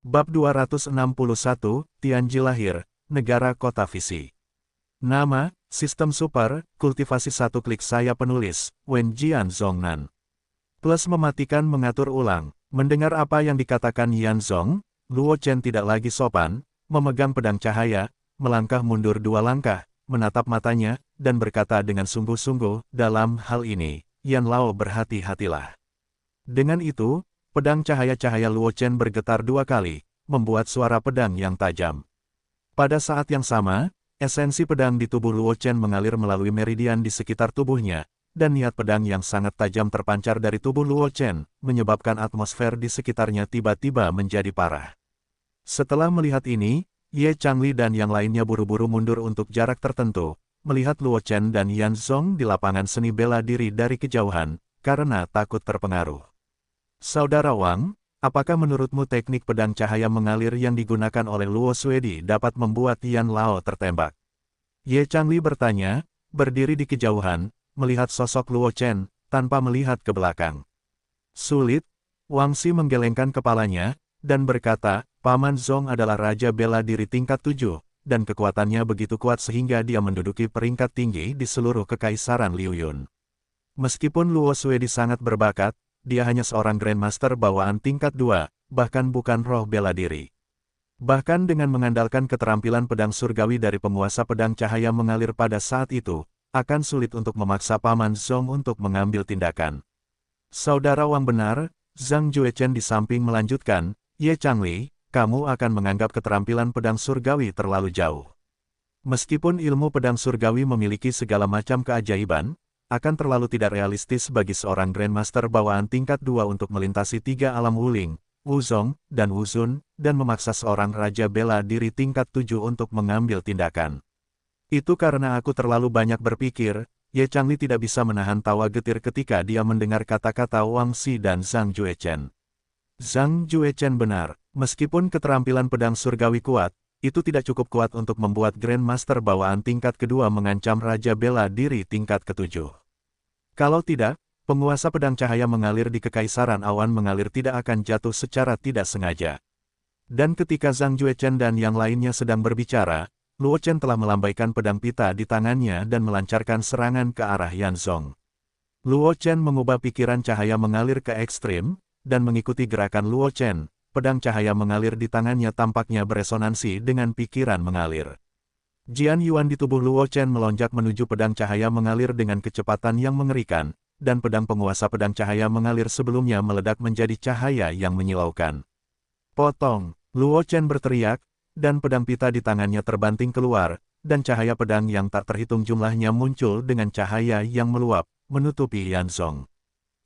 Bab 261, Tianji lahir, negara kota visi. Nama, Sistem Super, Kultivasi 1 klik saya penulis, Wen Jian Zhongnan. Plus mematikan mengatur ulang, mendengar apa yang dikatakan Yan Zong, Luo Chen tidak lagi sopan, memegang pedang cahaya, melangkah mundur 2 langkah, menatap matanya, dan berkata dengan sungguh-sungguh, dalam hal ini, Yan Lao berhati-hatilah. Dengan itu, pedang cahaya-cahaya Luo Chen bergetar 2 kali, membuat suara pedang yang tajam. Pada saat yang sama, esensi pedang di tubuh Luo Chen mengalir melalui meridian di sekitar tubuhnya, dan niat pedang yang sangat tajam terpancar dari tubuh Luo Chen, menyebabkan atmosfer di sekitarnya tiba-tiba menjadi parah. Setelah melihat ini, Ye Changli dan yang lainnya buru-buru mundur untuk jarak tertentu, melihat Luo Chen dan Yan Zong di lapangan seni bela diri dari kejauhan, karena takut terpengaruh. Saudara Wang, apakah menurutmu teknik pedang cahaya mengalir yang digunakan oleh Luo Suedi dapat membuat Yan Lao tertembak? Ye Changli bertanya, berdiri di kejauhan, melihat sosok Luo Chen, tanpa melihat ke belakang. Sulit, Wang Xi menggelengkan kepalanya, dan berkata, Paman Zong adalah Raja Bela Diri tingkat 7, dan kekuatannya begitu kuat sehingga dia menduduki peringkat tinggi di seluruh Kekaisaran Liu Yun. Meskipun Luo Suedi sangat berbakat, dia hanya seorang Grandmaster bawaan tingkat 2, bahkan bukan roh bela diri. Bahkan dengan mengandalkan keterampilan pedang surgawi dari penguasa pedang cahaya mengalir pada saat itu, akan sulit untuk memaksa Paman Zong untuk mengambil tindakan. Saudara Wang benar, Zhang Juechen di samping melanjutkan, Ye Changli, kamu akan menganggap keterampilan pedang surgawi terlalu jauh. Meskipun ilmu pedang surgawi memiliki segala macam keajaiban, akan terlalu tidak realistis bagi seorang Grandmaster bawaan tingkat 2 untuk melintasi 3 alam Wuling, Wuzong, dan Wuzun, dan memaksa seorang Raja Bela Diri tingkat 7 untuk mengambil tindakan. Itu karena aku terlalu banyak berpikir. Ye Changli tidak bisa menahan tawa getir ketika dia mendengar kata-kata Wang Xi dan Zhang Juechen. Zhang Juechen benar, meskipun keterampilan pedang surgawi kuat, itu tidak cukup kuat untuk membuat Grandmaster bawaan tingkat kedua mengancam Raja Bela Diri tingkat ke-7. Kalau tidak, penguasa pedang cahaya mengalir di Kekaisaran Awan mengalir tidak akan jatuh secara tidak sengaja. Dan ketika Zhang Juechen dan yang lainnya sedang berbicara, Luo Chen telah melambaikan pedang pita di tangannya dan melancarkan serangan ke arah Yan Zong. Luo Chen mengubah pikiran cahaya mengalir ke ekstrim, dan mengikuti gerakan Luo Chen. Pedang cahaya mengalir di tangannya tampaknya beresonansi dengan pikiran mengalir. Jian Yuan di tubuh Luo Chen melonjak menuju pedang cahaya mengalir dengan kecepatan yang mengerikan, dan pedang penguasa pedang cahaya mengalir sebelumnya meledak menjadi cahaya yang menyilaukan. Potong! Luo Chen berteriak, dan pedang pita di tangannya terbanting keluar, dan cahaya pedang yang tak terhitung jumlahnya muncul dengan cahaya yang meluap, menutupi Yan Zong.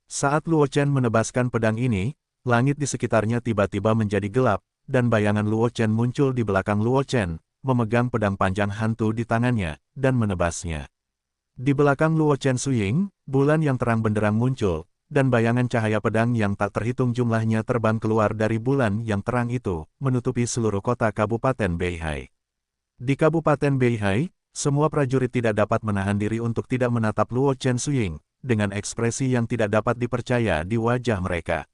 Saat Luo Chen menebaskan pedang ini, langit di sekitarnya tiba-tiba menjadi gelap, dan bayangan Luo Chen muncul di belakang Luo Chen, memegang pedang panjang hantu di tangannya, dan menebasnya. Di belakang Luo Chen Suying, bulan yang terang benderang muncul, dan bayangan cahaya pedang yang tak terhitung jumlahnya terbang keluar dari bulan yang terang itu, menutupi seluruh kota Kabupaten Beihai. Di Kabupaten Beihai, semua prajurit tidak dapat menahan diri untuk tidak menatap Luo Chen Suying, dengan ekspresi yang tidak dapat dipercaya di wajah mereka.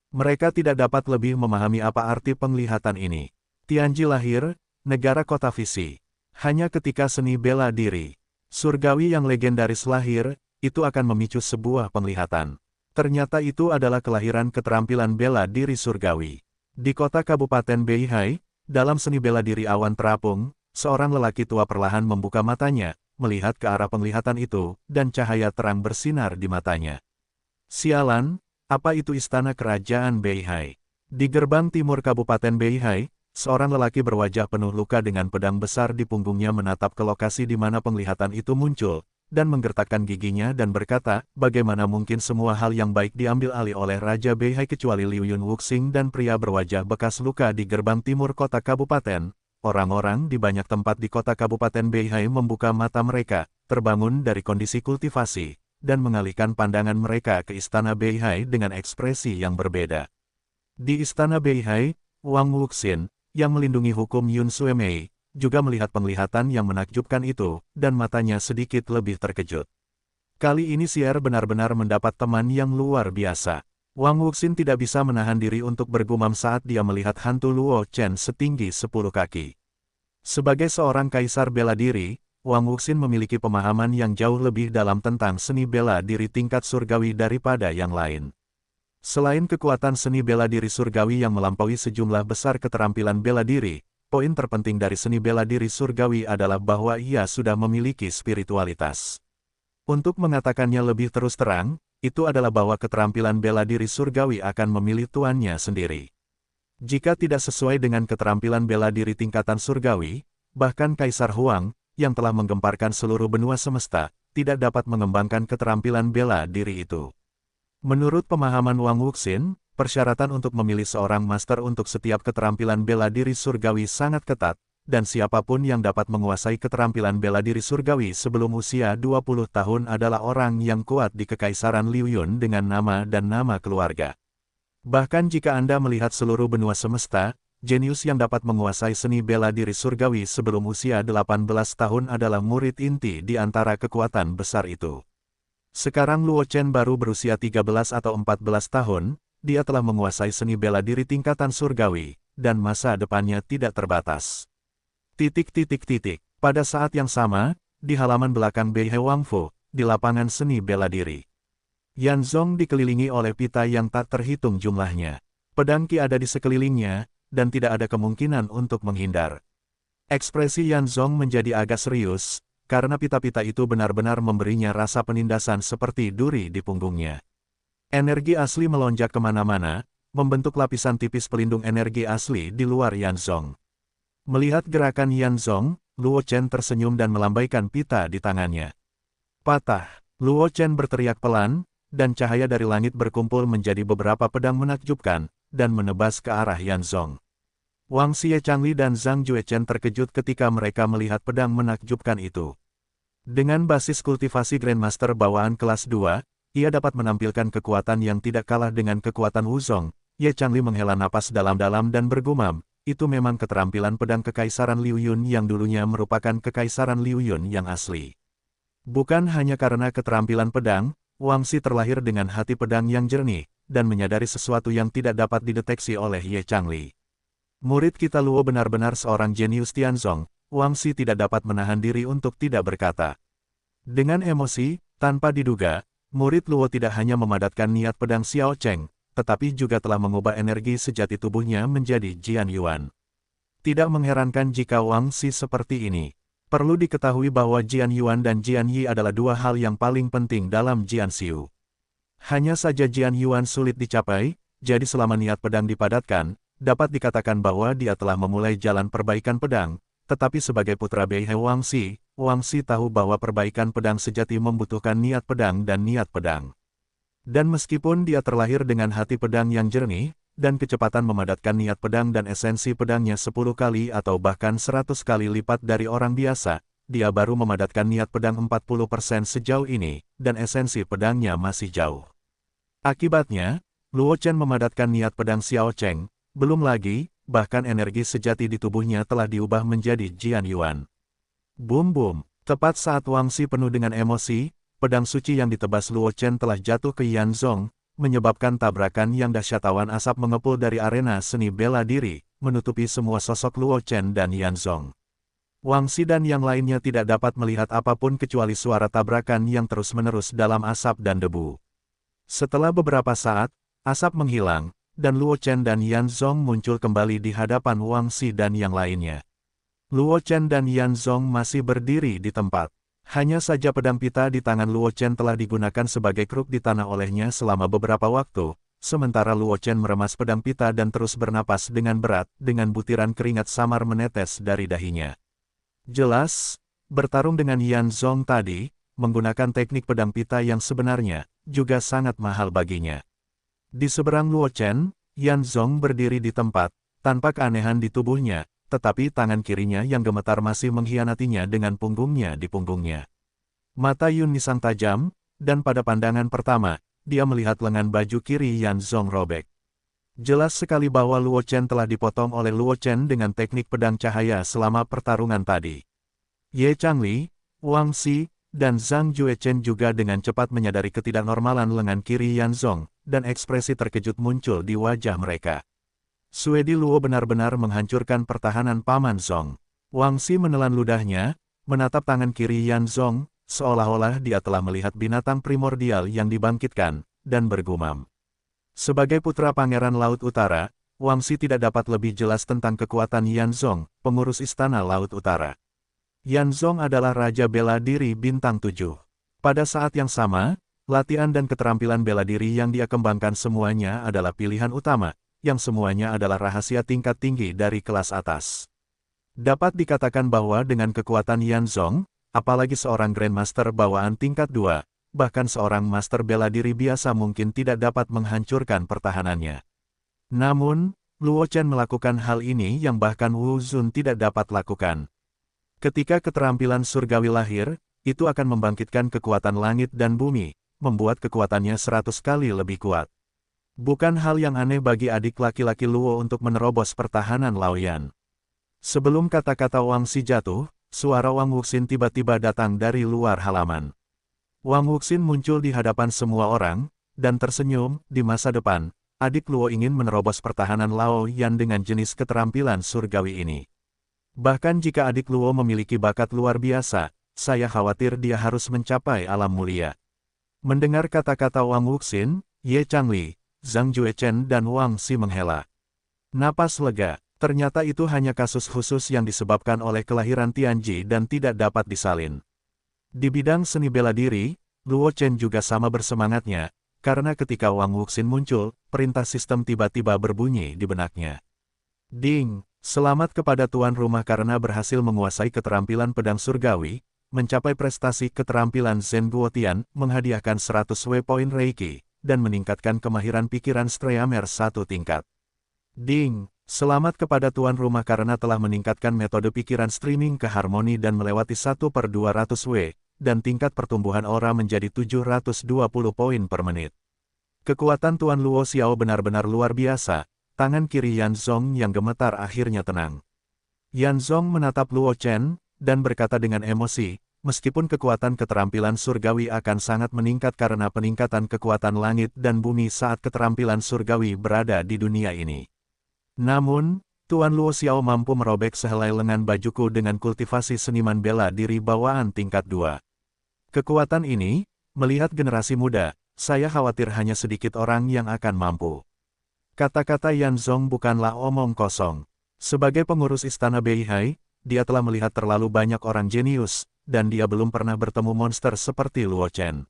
Mereka tidak dapat lebih memahami apa arti penglihatan ini. Tianji lahir, negara kota visi. Hanya ketika seni bela diri surgawi yang legendaris lahir, itu akan memicu sebuah penglihatan. Ternyata itu adalah kelahiran keterampilan bela diri surgawi. Di kota Kabupaten Beihai, dalam seni bela diri awan terapung, seorang lelaki tua perlahan membuka matanya, melihat ke arah penglihatan itu, dan cahaya terang bersinar di matanya. Sialan! Apa itu istana kerajaan Beihai? Di gerbang timur Kabupaten Beihai, seorang lelaki berwajah penuh luka dengan pedang besar di punggungnya menatap ke lokasi di mana penglihatan itu muncul, dan menggertakkan giginya dan berkata, bagaimana mungkin semua hal yang baik diambil alih oleh Raja Beihai kecuali Liu Yun Wuxing dan pria berwajah bekas luka di gerbang timur kota kabupaten. Orang-orang di banyak tempat di kota Kabupaten Beihai membuka mata mereka, terbangun dari kondisi kultivasi, dan mengalihkan pandangan mereka ke Istana Beihai dengan ekspresi yang berbeda. Di Istana Beihai, Wang Wuxin, yang melindungi hukum Yun Suemei, juga melihat penglihatan yang menakjubkan itu, dan matanya sedikit lebih terkejut. Kali ini Sier benar-benar mendapat teman yang luar biasa. Wang Wuxin tidak bisa menahan diri untuk bergumam saat dia melihat hantu Luo Chen setinggi 10 kaki. Sebagai seorang kaisar bela diri, Wang Wuxin memiliki pemahaman yang jauh lebih dalam tentang seni bela diri tingkat surgawi daripada yang lain. Selain kekuatan seni bela diri surgawi yang melampaui sejumlah besar keterampilan bela diri, poin terpenting dari seni bela diri surgawi adalah bahwa ia sudah memiliki spiritualitas. Untuk mengatakannya lebih terus terang, itu adalah bahwa keterampilan bela diri surgawi akan memilih tuannya sendiri. Jika tidak sesuai dengan keterampilan bela diri tingkatan surgawi, bahkan Kaisar Huang, yang telah menggemparkan seluruh benua semesta, tidak dapat mengembangkan keterampilan bela diri itu. Menurut pemahaman Wang Wuxin, persyaratan untuk memilih seorang master untuk setiap keterampilan bela diri surgawi sangat ketat, dan siapapun yang dapat menguasai keterampilan bela diri surgawi sebelum usia 20 tahun adalah orang yang kuat di Kekaisaran Liu Yun dengan nama dan nama keluarga. Bahkan jika Anda melihat seluruh benua semesta, jenius yang dapat menguasai seni bela diri surgawi sebelum usia 18 tahun adalah murid inti di antara kekuatan besar itu. Sekarang Luo Chen baru berusia 13 atau 14 tahun, dia telah menguasai seni bela diri tingkatan surgawi, dan masa depannya tidak terbatas. Pada saat yang sama, di halaman belakang Beihe Wangfu, di lapangan seni bela diri. Yan Zong dikelilingi oleh pita yang tak terhitung jumlahnya. Pedang Qi ada di sekelilingnya, dan tidak ada kemungkinan untuk menghindar. Ekspresi Yan Zong menjadi agak serius, karena pita-pita itu benar-benar memberinya rasa penindasan seperti duri di punggungnya. Energi asli melonjak kemana-mana, membentuk lapisan tipis pelindung energi asli di luar Yan Zong. Melihat gerakan Yan Zong, Luo Chen tersenyum dan melambaikan pita di tangannya. Patah, Luo Chen berteriak pelan, dan cahaya dari langit berkumpul menjadi beberapa pedang menakjubkan, dan menebas ke arah Yan Zong. Wang Xie Changli dan Zhang Juechen terkejut ketika mereka melihat pedang menakjubkan itu. Dengan basis kultivasi Grandmaster bawaan kelas 2, ia dapat menampilkan kekuatan yang tidak kalah dengan kekuatan Wuzong. Ye Changli menghela napas dalam-dalam dan bergumam, itu memang keterampilan pedang Kekaisaran Liu Yun yang dulunya merupakan Kekaisaran Liu Yun yang asli. Bukan hanya karena keterampilan pedang, Wang Xi terlahir dengan hati pedang yang jernih, dan menyadari sesuatu yang tidak dapat dideteksi oleh Ye Changli. Murid kita Luo benar-benar seorang jenius Tianzong, Wang Xi tidak dapat menahan diri untuk tidak berkata. Dengan emosi, tanpa diduga, murid Luo tidak hanya memadatkan niat pedang Xiao Cheng, tetapi juga telah mengubah energi sejati tubuhnya menjadi Jian Yuan. Tidak mengherankan jika Wang Xi seperti ini. Perlu diketahui bahwa Jian Yuan dan Jian Yi adalah dua hal yang paling penting dalam Jian Xiu. Hanya saja Jian Yuan sulit dicapai, jadi selama niat pedang dipadatkan, dapat dikatakan bahwa dia telah memulai jalan perbaikan pedang, tetapi sebagai putra Beihe Wang Xi tahu bahwa perbaikan pedang sejati membutuhkan niat pedang dan niat pedang. Dan meskipun dia terlahir dengan hati pedang yang jernih, dan kecepatan memadatkan niat pedang dan esensi pedangnya 10 kali atau bahkan 100 kali lipat dari orang biasa, dia baru memadatkan niat pedang 40% sejauh ini, dan esensi pedangnya masih jauh. Akibatnya, Luo Chen memadatkan niat pedang Xiao Cheng, belum lagi, bahkan energi sejati di tubuhnya telah diubah menjadi Jian Yuan. Boom boom, tepat saat Wang Xi penuh dengan emosi, pedang suci yang ditebas Luo Chen telah jatuh ke Yan Zong, menyebabkan tabrakan yang dahsyatawan asap mengepul dari arena seni bela diri, menutupi semua sosok Luo Chen dan Yan Zong. Wang Xi dan yang lainnya tidak dapat melihat apapun kecuali suara tabrakan yang terus-menerus dalam asap dan debu. Setelah beberapa saat, asap menghilang, dan Luo Chen dan Yan Zong muncul kembali di hadapan Wang Xi dan yang lainnya. Luo Chen dan Yan Zong masih berdiri di tempat. Hanya saja pedang pita di tangan Luo Chen telah digunakan sebagai kruk di tanah olehnya selama beberapa waktu, sementara Luo Chen meremas pedang pita dan terus bernapas dengan berat, dengan butiran keringat samar menetes dari dahinya. Jelas, bertarung dengan Yan Zong tadi, menggunakan teknik pedang pita yang sebenarnya, juga sangat mahal baginya. Di seberang Luo Chen, Yan Zong berdiri di tempat, tanpa keanehan di tubuhnya, tetapi tangan kirinya yang gemetar masih mengkhianatinya dengan punggungnya di punggungnya. Mata Yun Nisang tajam, dan pada pandangan pertama, dia melihat lengan baju kiri Yan Zong robek. Jelas sekali bahwa Luo Chen telah dipotong oleh Luo Chen dengan teknik pedang cahaya selama pertarungan tadi. Ye Changli, Wang Xi, dan Zhang Juechen juga dengan cepat menyadari ketidaknormalan lengan kiri Yan Zong, dan ekspresi terkejut muncul di wajah mereka. Suedi Luo benar-benar menghancurkan pertahanan Paman Zong. Wang Xi menelan ludahnya, menatap tangan kiri Yan Zong, seolah-olah dia telah melihat binatang primordial yang dibangkitkan, dan bergumam. Sebagai putra Pangeran Laut Utara, Wang Xi tidak dapat lebih jelas tentang kekuatan Yan Zong, pengurus Istana Laut Utara. Yan Zong adalah Raja Bela Diri Bintang 7. Pada saat yang sama, latihan dan keterampilan bela diri yang dia kembangkan semuanya adalah pilihan utama, yang semuanya adalah rahasia tingkat tinggi dari kelas atas. Dapat dikatakan bahwa dengan kekuatan Yan Zong, apalagi seorang Grandmaster bawaan tingkat 2, bahkan seorang master bela diri biasa mungkin tidak dapat menghancurkan pertahanannya. Namun, Luo Chen melakukan hal ini yang bahkan Wu Zun tidak dapat lakukan. Ketika keterampilan surgawi lahir, itu akan membangkitkan kekuatan langit dan bumi, membuat kekuatannya 100 kali lebih kuat. Bukan hal yang aneh bagi adik laki-laki Luo untuk menerobos pertahanan Laoyan. Sebelum kata-kata Wang Xi jatuh, suara Wang Wuxin tiba-tiba datang dari luar halaman. Wang Wuxin muncul di hadapan semua orang, dan tersenyum. Di masa depan, adik Luo ingin menerobos pertahanan Laoyan dengan jenis keterampilan surgawi ini. Bahkan jika adik Luo memiliki bakat luar biasa, saya khawatir dia harus mencapai alam mulia. Mendengar kata-kata Wang Wuxin, Ye Changli, Zhang Juechen dan Wang Xi menghela napas lega. Ternyata itu hanya kasus khusus yang disebabkan oleh kelahiran Tianji dan tidak dapat disalin. Di bidang seni bela diri, Luo Chen juga sama bersemangatnya, karena ketika Wang Wuxin muncul, perintah sistem tiba-tiba berbunyi di benaknya. Ding! Selamat kepada tuan rumah karena berhasil menguasai keterampilan pedang surgawi, mencapai prestasi keterampilan Zen Guotian, menghadiahkan 100 W poin Reiki, dan meningkatkan kemahiran pikiran Streamer 1 tingkat. Ding! Selamat kepada tuan rumah karena telah meningkatkan metode pikiran streaming ke harmoni dan melewati 1/200 W, dan tingkat pertumbuhan aura menjadi 720 poin per menit. Kekuatan Tuan Luo Xiao benar-benar luar biasa, tangan kiri Yan Zong yang gemetar akhirnya tenang. Yan Zong menatap Luo Chen, dan berkata dengan emosi, meskipun kekuatan keterampilan surgawi akan sangat meningkat karena peningkatan kekuatan langit dan bumi saat keterampilan surgawi berada di dunia ini. Namun, Tuan Luo Xiao mampu merobek sehelai lengan bajuku dengan kultivasi seniman bela diri bawaan tingkat 2. Kekuatan ini, melihat generasi muda, saya khawatir hanya sedikit orang yang akan mampu. Kata-kata Yan Zong bukanlah omong kosong. Sebagai pengurus Istana Beihai, dia telah melihat terlalu banyak orang jenius, dan dia belum pernah bertemu monster seperti Luo Chen.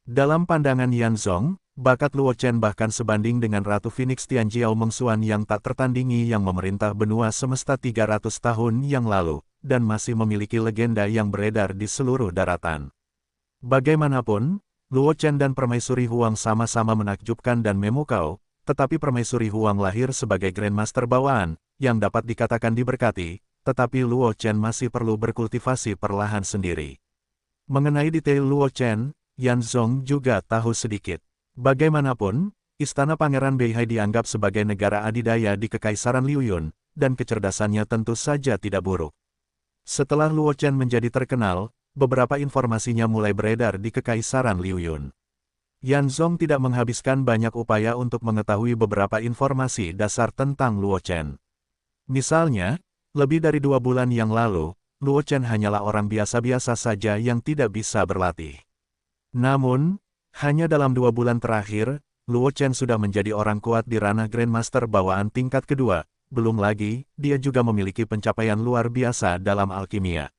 Dalam pandangan Yan Zong, bakat Luo Chen bahkan sebanding dengan Ratu Phoenix Tianjiao Mengxuan yang tak tertandingi yang memerintah benua semesta 300 tahun yang lalu, dan masih memiliki legenda yang beredar di seluruh daratan. Bagaimanapun, Luo Chen dan Permaisuri Huang sama-sama menakjubkan dan memukau, tetapi Permaisuri Huang lahir sebagai Grandmaster bawaan, yang dapat dikatakan diberkati, tetapi Luo Chen masih perlu berkultivasi perlahan sendiri. Mengenai detail Luo Chen, Yan Zong juga tahu sedikit. Bagaimanapun, Istana Pangeran Beihai dianggap sebagai negara adidaya di Kekaisaran Liuyun, dan kecerdasannya tentu saja tidak buruk. Setelah Luo Chen menjadi terkenal, beberapa informasinya mulai beredar di Kekaisaran Liuyun. Yan Zong tidak menghabiskan banyak upaya untuk mengetahui beberapa informasi dasar tentang Luo Chen. Misalnya, lebih dari 2 bulan yang lalu, Luo Chen hanyalah orang biasa-biasa saja yang tidak bisa berlatih. Namun, hanya dalam 2 bulan terakhir, Luo Chen sudah menjadi orang kuat di ranah Grandmaster bawaan tingkat kedua, belum lagi, dia juga memiliki pencapaian luar biasa dalam alkimia.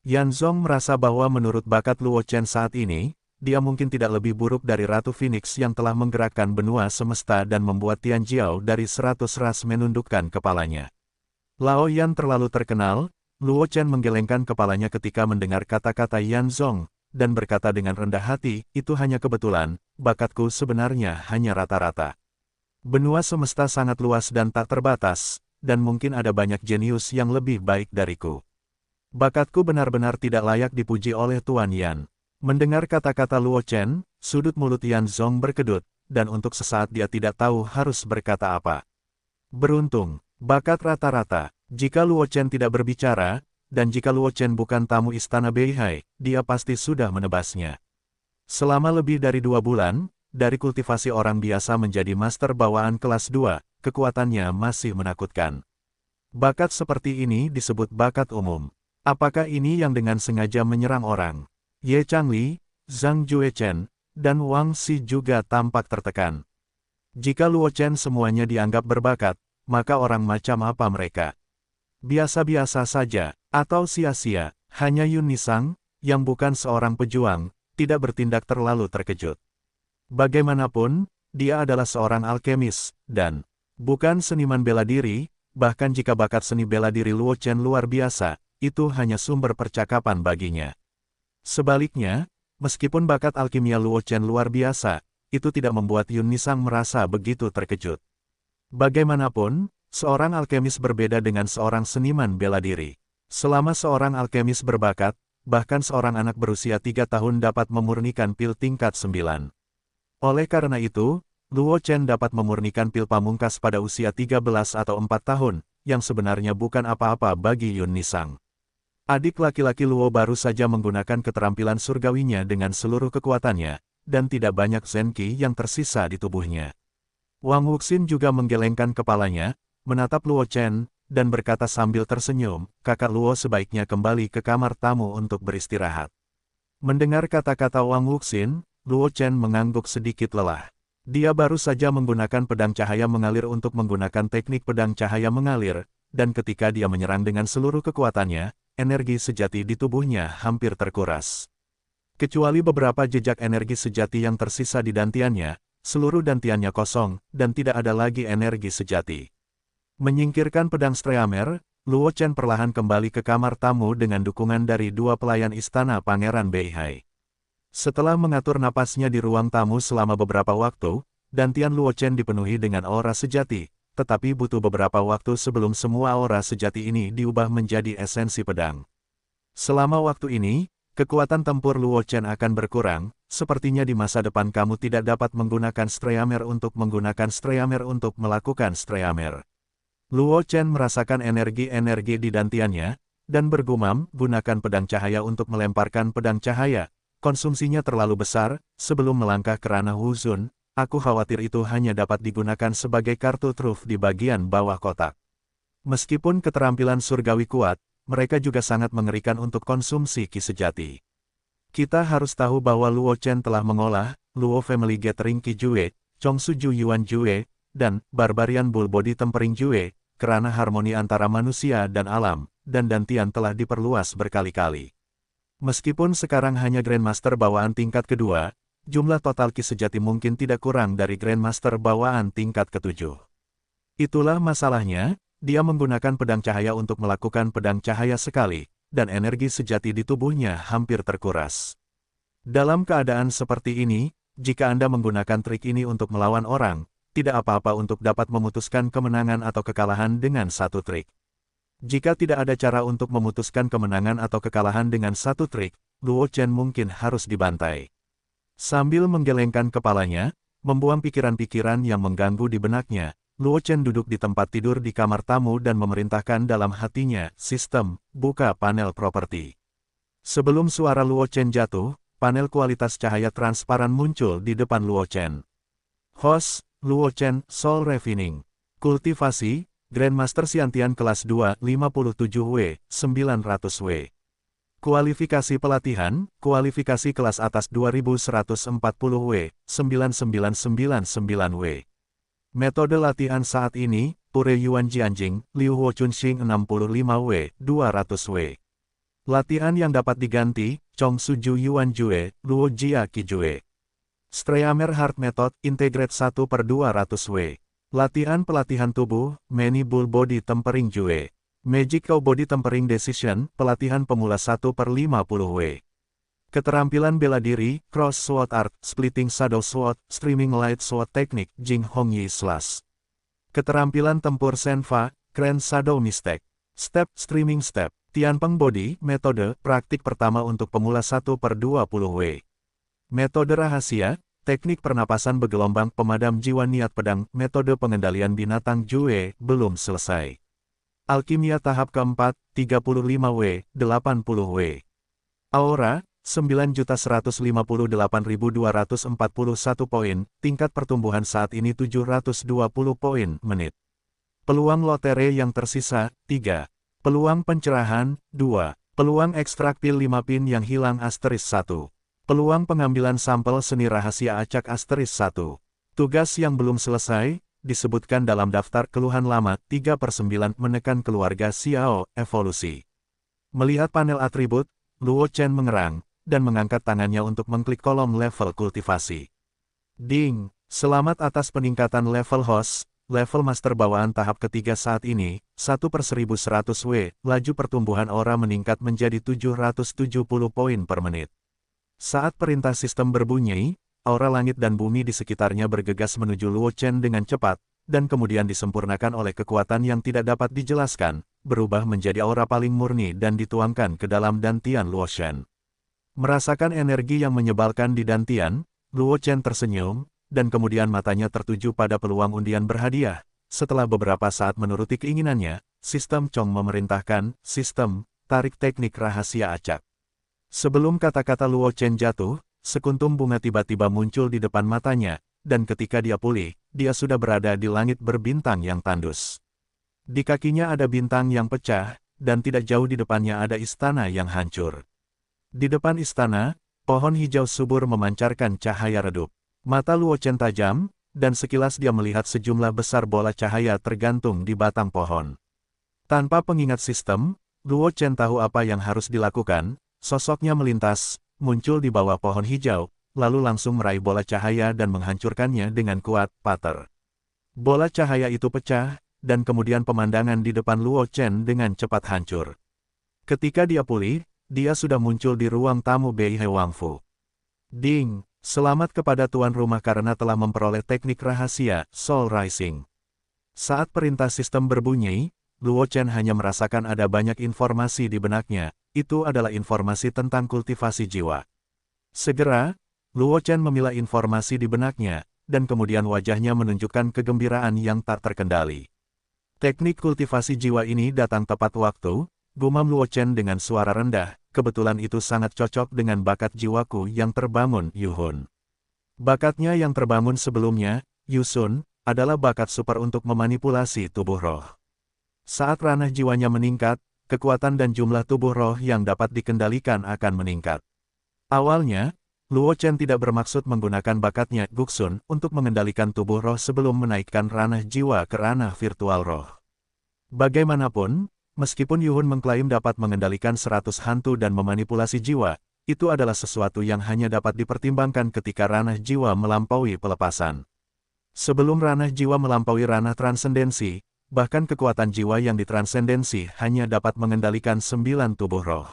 Yan Zong merasa bahwa menurut bakat Luo Chen saat ini, dia mungkin tidak lebih buruk dari Ratu Phoenix yang telah menggerakkan benua semesta dan membuat Tianjiao dari 100 ras menundukkan kepalanya. Lao Yan terlalu terkenal, Luo Chen menggelengkan kepalanya ketika mendengar kata-kata Yan Zong, dan berkata dengan rendah hati, itu hanya kebetulan, bakatku sebenarnya hanya rata-rata. Benua semesta sangat luas dan tak terbatas, dan mungkin ada banyak jenius yang lebih baik dariku. Bakatku benar-benar tidak layak dipuji oleh Tuan Yan. Mendengar kata-kata Luo Chen, sudut mulut Yan Zong berkedut, dan untuk sesaat dia tidak tahu harus berkata apa. Beruntung, bakat rata-rata, jika Luo Chen tidak berbicara, dan jika Luo Chen bukan tamu Istana Beihai, dia pasti sudah menebasnya. Selama lebih dari 2 bulan, dari kultivasi orang biasa menjadi master bawaan kelas 2, kekuatannya masih menakutkan. Bakat seperti ini disebut bakat umum. Apakah ini yang dengan sengaja menyerang orang? Ye Changli, Zhang Juechen, dan Wang Xi juga tampak tertekan. Jika Luo Chen semuanya dianggap berbakat, maka orang macam apa mereka? Biasa-biasa saja, atau sia-sia, hanya Yun Nisang, yang bukan seorang pejuang, tidak bertindak terlalu terkejut. Bagaimanapun, dia adalah seorang alkemis, dan bukan seniman bela diri, bahkan jika bakat seni bela diri Luo Chen luar biasa, itu hanya sumber percakapan baginya. Sebaliknya, meskipun bakat alkimia Luo Chen luar biasa, itu tidak membuat Yun Nisang merasa begitu terkejut. Bagaimanapun, seorang alkemis berbeda dengan seorang seniman bela diri. Selama seorang alkemis berbakat, bahkan seorang anak berusia 3 tahun dapat memurnikan pil tingkat 9. Oleh karena itu, Luo Chen dapat memurnikan pil pamungkas pada usia 13 atau 4 tahun, yang sebenarnya bukan apa-apa bagi Yun Nisang. Adik laki-laki Luo baru saja menggunakan keterampilan surgawinya dengan seluruh kekuatannya, dan tidak banyak zenki yang tersisa di tubuhnya. Wang Wuxin juga menggelengkan kepalanya, menatap Luo Chen, dan berkata sambil tersenyum, kakak Luo sebaiknya kembali ke kamar tamu untuk beristirahat. Mendengar kata-kata Wang Wuxin, Luo Chen mengangguk sedikit lelah. Dia baru saja menggunakan pedang cahaya mengalir untuk menggunakan teknik pedang cahaya mengalir, dan ketika dia menyerang dengan seluruh kekuatannya, energi sejati di tubuhnya hampir terkuras. Kecuali beberapa jejak energi sejati yang tersisa di dantiannya, seluruh dantiannya kosong, dan tidak ada lagi energi sejati. Menyingkirkan pedang Streamer, Luo Chen perlahan kembali ke kamar tamu dengan dukungan dari 2 pelayan istana Pangeran Beihai. Setelah mengatur napasnya di ruang tamu selama beberapa waktu, dantian Luo Chen dipenuhi dengan aura sejati, tetapi butuh beberapa waktu sebelum semua aura sejati ini diubah menjadi esensi pedang. Selama waktu ini, kekuatan tempur Luo Chen akan berkurang, sepertinya di masa depan kamu tidak dapat menggunakan Streamer untuk melakukan Streamer. Luo Chen merasakan energi-energi di dantiannya, dan bergumam, gunakan pedang cahaya untuk melemparkan pedang cahaya. Konsumsinya terlalu besar, sebelum melangkah ke ranah Wuzun, aku khawatir itu hanya dapat digunakan sebagai kartu truf di bagian bawah kotak. Meskipun keterampilan surgawi kuat, mereka juga sangat mengerikan untuk konsumsi ki sejati. Kita harus tahu bahwa Luo Chen telah mengolah Luo Family Gathering Ki Jue, Chongsuju Yuan Jue, dan Barbarian Bull Body Tempering Jue, kerana harmoni antara manusia dan alam, dan dantian telah diperluas berkali-kali. Meskipun sekarang hanya Grandmaster bawaan tingkat kedua, jumlah total ki sejati mungkin tidak kurang dari Grandmaster bawaan tingkat ketujuh. Itulah masalahnya, dia menggunakan pedang cahaya untuk melakukan pedang cahaya sekali, dan energi sejati di tubuhnya hampir terkuras. Dalam keadaan seperti ini, jika Anda menggunakan trik ini untuk melawan orang, tidak apa-apa untuk dapat memutuskan kemenangan atau kekalahan dengan satu trik. Jika tidak ada cara untuk memutuskan kemenangan atau kekalahan dengan satu trik, Luo Chen mungkin harus dibantai. Sambil menggelengkan kepalanya, membuang pikiran-pikiran yang mengganggu di benaknya, Luo Chen duduk di tempat tidur di kamar tamu dan memerintahkan dalam hatinya, sistem, buka panel properti. Sebelum suara Luo Chen jatuh, panel kualitas cahaya transparan muncul di depan Luo Chen. Host, Luo Chen, Soul Refining. Kultivasi, Grandmaster Xiantian kelas 2, 57W, 900W. Kualifikasi pelatihan, kualifikasi kelas atas 2140W, 9999W. Metode latihan saat ini, Pure Yuan Jianjing, Liu Huo Chunxing 65W, 200W. Latihan yang dapat diganti, Chongsuju Yuan Jue, Luo Jia Qi Jue. Streamer Heart Method, Integrate 1/200W. Latihan pelatihan tubuh, Many Bull Body Tempering Jue. Magic Cow Body Tempering Decision, pelatihan pemula 1/50W. Keterampilan bela diri, Cross Sword Art, Splitting Shadow Sword, Streaming Light Sword Technique, Jing Hong Yi Slash. Keterampilan tempur Senfa, Grand Shadow Mistake. Step, Streaming Step. Tianpeng Body, metode, praktik pertama untuk pemula 1/20W. Metode rahasia, teknik pernapasan bergelombang pemadam jiwa niat pedang, metode pengendalian binatang Jue, belum selesai. Alkimia tahap keempat, 35W, 80W. Aura, 9.158.241 poin, tingkat pertumbuhan saat ini 720 poin menit. Peluang lotere yang tersisa, 3. Peluang pencerahan, 2. Peluang ekstrak pil 5 pin yang hilang asterisk 1. Peluang pengambilan sampel seni rahasia acak asterisk 1. Tugas yang belum selesai, disebutkan dalam daftar keluhan lama, 3/9 menekan keluarga Xiao, evolusi. Melihat panel atribut, Luo Chen mengerang, dan mengangkat tangannya untuk mengklik kolom level kultivasi. Ding! Selamat atas peningkatan level host, level master bawaan tahap ketiga saat ini, 1/1100 W, laju pertumbuhan aura meningkat menjadi 770 poin per menit. Saat perintah sistem berbunyi, aura langit dan bumi di sekitarnya bergegas menuju Luo Chen dengan cepat, dan kemudian disempurnakan oleh kekuatan yang tidak dapat dijelaskan, berubah menjadi aura paling murni dan dituangkan ke dalam dantian Luo Chen. Merasakan energi yang menyebalkan di dantian, Luo Chen tersenyum, dan kemudian matanya tertuju pada peluang undian berhadiah. Setelah beberapa saat menuruti keinginannya, sistem Chong memerintahkan, sistem, tarik teknik rahasia acak. Sebelum kata-kata Luo Chen jatuh, sekuntum bunga tiba-tiba muncul di depan matanya, dan ketika dia pulih, dia sudah berada di langit berbintang yang tandus. Di kakinya ada bintang yang pecah, dan tidak jauh di depannya ada istana yang hancur. Di depan istana, pohon hijau subur memancarkan cahaya redup. Mata Luo Chen tajam, dan sekilas dia melihat sejumlah besar bola cahaya tergantung di batang pohon. Tanpa pengingat sistem, Luo Chen tahu apa yang harus dilakukan, sosoknya melintas, muncul di bawah pohon hijau, lalu langsung meraih bola cahaya dan menghancurkannya dengan kuat, pater. Bola cahaya itu pecah, dan kemudian pemandangan di depan Luo Chen dengan cepat hancur. Ketika dia pulih, dia sudah muncul di ruang tamu Beihe Wangfu. Ding! Selamat kepada tuan rumah karena telah memperoleh teknik rahasia, Soul Rising. Saat perintah sistem berbunyi, Luo Chen hanya merasakan ada banyak informasi di benaknya, itu adalah informasi tentang kultivasi jiwa. Segera, Luo Chen memilah informasi di benaknya, dan kemudian wajahnya menunjukkan kegembiraan yang tak terkendali. Teknik kultivasi jiwa ini datang tepat waktu, gumam Luo Chen dengan suara rendah, kebetulan itu sangat cocok dengan bakat jiwaku yang terbangun, Yuhun. Bakatnya yang terbangun sebelumnya, Yusun, adalah bakat super untuk memanipulasi tubuh roh. Saat ranah jiwanya meningkat, kekuatan dan jumlah tubuh roh yang dapat dikendalikan akan meningkat. Awalnya, Luo Chen tidak bermaksud menggunakan bakatnya, Guksun, untuk mengendalikan tubuh roh sebelum menaikkan ranah jiwa ke ranah virtual roh. Bagaimanapun, meskipun Yuhun mengklaim dapat mengendalikan 100 hantu dan memanipulasi jiwa, itu adalah sesuatu yang hanya dapat dipertimbangkan ketika ranah jiwa melampaui pelepasan. Sebelum ranah jiwa melampaui ranah transendensi, bahkan kekuatan jiwa yang ditransendensi hanya dapat mengendalikan 9 tubuh roh.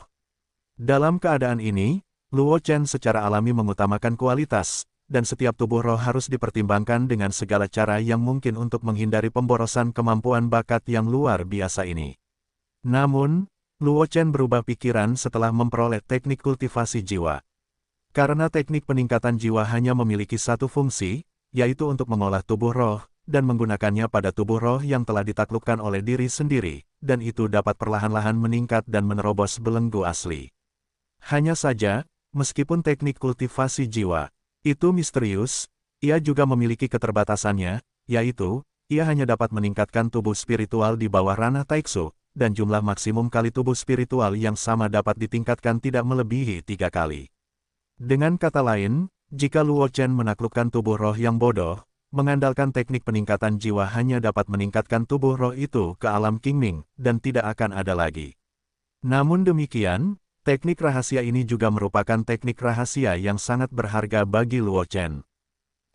Dalam keadaan ini, Luo Chen secara alami mengutamakan kualitas, dan setiap tubuh roh harus dipertimbangkan dengan segala cara yang mungkin untuk menghindari pemborosan kemampuan bakat yang luar biasa ini. Namun, Luo Chen berubah pikiran setelah memperoleh teknik kultivasi jiwa. Karena teknik peningkatan jiwa hanya memiliki satu fungsi, yaitu untuk mengolah tubuh roh, dan menggunakannya pada tubuh roh yang telah ditaklukkan oleh diri sendiri, dan itu dapat perlahan-lahan meningkat dan menerobos belenggu asli. Hanya saja, meskipun teknik kultivasi jiwa itu misterius, ia juga memiliki keterbatasannya, yaitu, ia hanya dapat meningkatkan tubuh spiritual di bawah ranah Taiksu, dan jumlah maksimum kali tubuh spiritual yang sama dapat ditingkatkan tidak melebihi 3 kali. Dengan kata lain, jika Luo Chen menaklukkan tubuh roh yang bodoh, mengandalkan teknik peningkatan jiwa hanya dapat meningkatkan tubuh roh itu ke alam Qingming, dan tidak akan ada lagi. Namun demikian, teknik rahasia ini juga merupakan teknik rahasia yang sangat berharga bagi Luo Chen.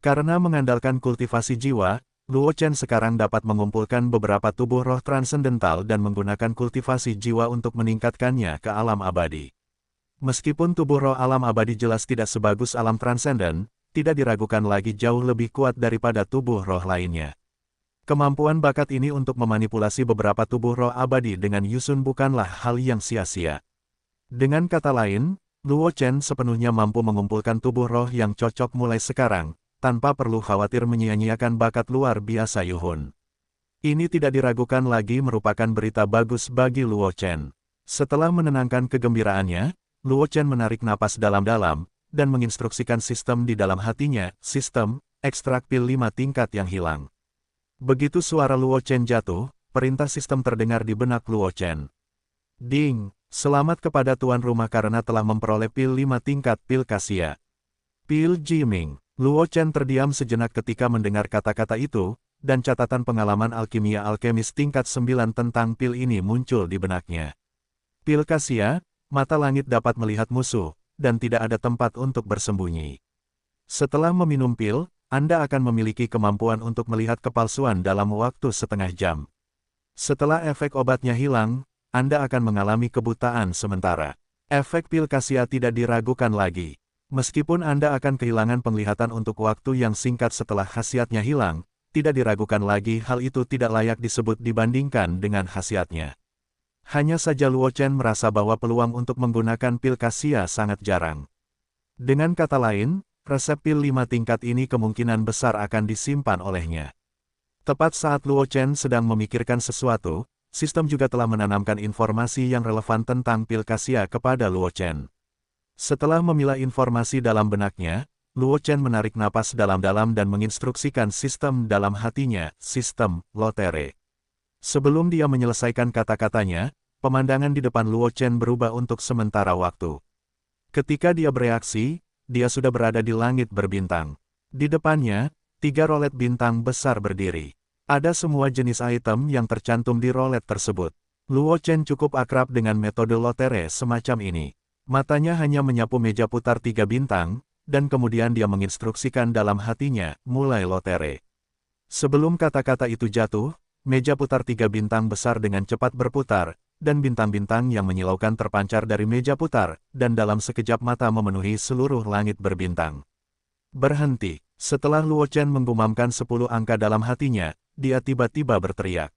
Karena mengandalkan kultivasi jiwa, Luo Chen sekarang dapat mengumpulkan beberapa tubuh roh transendental dan menggunakan kultivasi jiwa untuk meningkatkannya ke alam abadi. Meskipun tubuh roh alam abadi jelas tidak sebagus alam transenden, tidak diragukan lagi jauh lebih kuat daripada tubuh roh lainnya. Kemampuan bakat ini untuk memanipulasi beberapa tubuh roh abadi dengan Yusun bukanlah hal yang sia-sia. Dengan kata lain, Luo Chen sepenuhnya mampu mengumpulkan tubuh roh yang cocok mulai sekarang, tanpa perlu khawatir menyia-nyiakan bakat luar biasa Yuhun. Ini tidak diragukan lagi merupakan berita bagus bagi Luo Chen. Setelah menenangkan kegembiraannya, Luo Chen menarik napas dalam-dalam, dan menginstruksikan sistem di dalam hatinya, sistem, ekstrak pil 5 tingkat yang hilang. Begitu suara Luo Chen jatuh, perintah sistem terdengar di benak Luo Chen. Ding, selamat kepada tuan rumah karena telah memperoleh pil 5 tingkat pil Kasia. Pil Jiming. Luo Chen terdiam sejenak ketika mendengar kata-kata itu, dan catatan pengalaman alkimia alkemis tingkat 9 tentang pil ini muncul di benaknya. Pil Kasia, mata langit dapat melihat musuh, dan tidak ada tempat untuk bersembunyi. Setelah meminum pil, Anda akan memiliki kemampuan untuk melihat kepalsuan dalam waktu setengah jam. Setelah efek obatnya hilang, Anda akan mengalami kebutaan sementara. Efek pil Kasia tidak diragukan lagi. Meskipun Anda akan kehilangan penglihatan untuk waktu yang singkat setelah khasiatnya hilang, tidak diragukan lagi hal itu tidak layak disebut dibandingkan dengan khasiatnya. Hanya saja Luo Chen merasa bahwa peluang untuk menggunakan pil Kasia sangat jarang. Dengan kata lain, resep pil 5 tingkat ini kemungkinan besar akan disimpan olehnya. Tepat saat Luo Chen sedang memikirkan sesuatu, sistem juga telah menanamkan informasi yang relevan tentang pil Kasia kepada Luo Chen. Setelah memilah informasi dalam benaknya, Luo Chen menarik napas dalam-dalam dan menginstruksikan sistem dalam hatinya, sistem, lotere. Sebelum dia menyelesaikan kata-katanya, pemandangan di depan Luo Chen berubah untuk sementara waktu. Ketika dia bereaksi, dia sudah berada di langit berbintang. Di depannya, 3 rolet bintang besar berdiri. Ada semua jenis item yang tercantum di rolet tersebut. Luo Chen cukup akrab dengan metode lotere semacam ini. Matanya hanya menyapu meja putar 3 bintang, dan kemudian dia menginstruksikan dalam hatinya, mulai lotere. Sebelum kata-kata itu jatuh, meja putar 3 bintang besar dengan cepat berputar, dan bintang-bintang yang menyilaukan terpancar dari meja putar, dan dalam sekejap mata memenuhi seluruh langit berbintang. Berhenti. Setelah Luo Chen menggumamkan 10 angka dalam hatinya, dia tiba-tiba berteriak.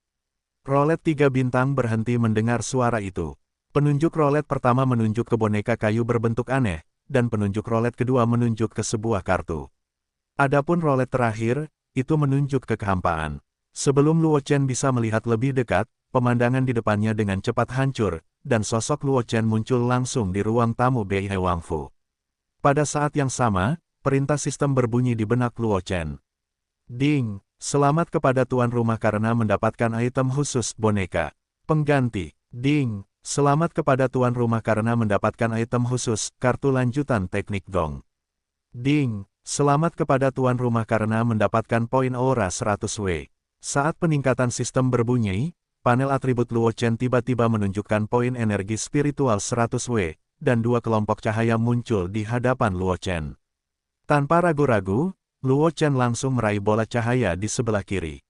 Rolet 3 bintang berhenti mendengar suara itu. Penunjuk rolet pertama menunjuk ke boneka kayu berbentuk aneh, dan penunjuk rolet kedua menunjuk ke sebuah kartu. Adapun rolet terakhir, itu menunjuk ke kehampaan. Sebelum Luo Chen bisa melihat lebih dekat, pemandangan di depannya dengan cepat hancur, dan sosok Luo Chen muncul langsung di ruang tamu Bei He Wangfu. Pada saat yang sama, perintah sistem berbunyi di benak Luo Chen. Ding, selamat kepada tuan rumah karena mendapatkan item khusus boneka pengganti. Ding. Selamat kepada tuan rumah karena mendapatkan item khusus, kartu lanjutan teknik gong. Ding, selamat kepada tuan rumah karena mendapatkan poin aura 100W. Saat peningkatan sistem berbunyi, panel atribut Luo Chen tiba-tiba menunjukkan poin energi spiritual 100W, dan 2 kelompok cahaya muncul di hadapan Luo Chen. Tanpa ragu-ragu, Luo Chen langsung meraih bola cahaya di sebelah kiri.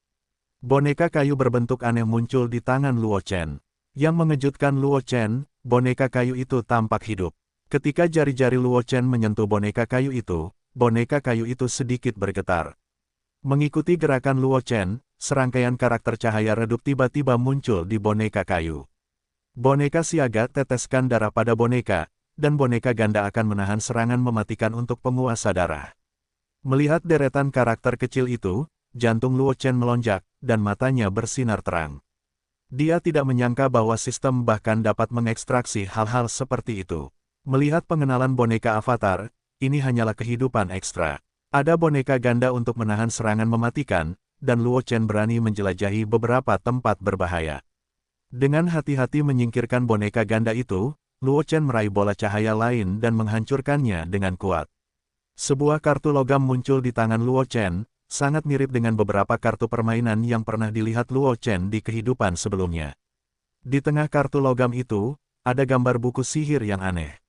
Boneka kayu berbentuk aneh muncul di tangan Luo Chen. Yang mengejutkan Luo Chen, boneka kayu itu tampak hidup. Ketika jari-jari Luo Chen menyentuh boneka kayu itu sedikit bergetar. Mengikuti gerakan Luo Chen, serangkaian karakter cahaya redup tiba-tiba muncul di boneka kayu. Boneka siaga teteskan darah pada boneka, dan boneka ganda akan menahan serangan mematikan untuk penguasa darah. Melihat deretan karakter kecil itu, jantung Luo Chen melonjak, dan matanya bersinar terang. Dia tidak menyangka bahwa sistem bahkan dapat mengekstraksi hal-hal seperti itu. Melihat pengenalan boneka avatar, ini hanyalah kehidupan ekstra. Ada boneka ganda untuk menahan serangan mematikan, dan Luo Chen berani menjelajahi beberapa tempat berbahaya. Dengan hati-hati menyingkirkan boneka ganda itu, Luo Chen meraih bola cahaya lain dan menghancurkannya dengan kuat. Sebuah kartu logam muncul di tangan Luo Chen, sangat mirip dengan beberapa kartu permainan yang pernah dilihat Luo Chen di kehidupan sebelumnya. Di tengah kartu logam itu, ada gambar buku sihir yang aneh.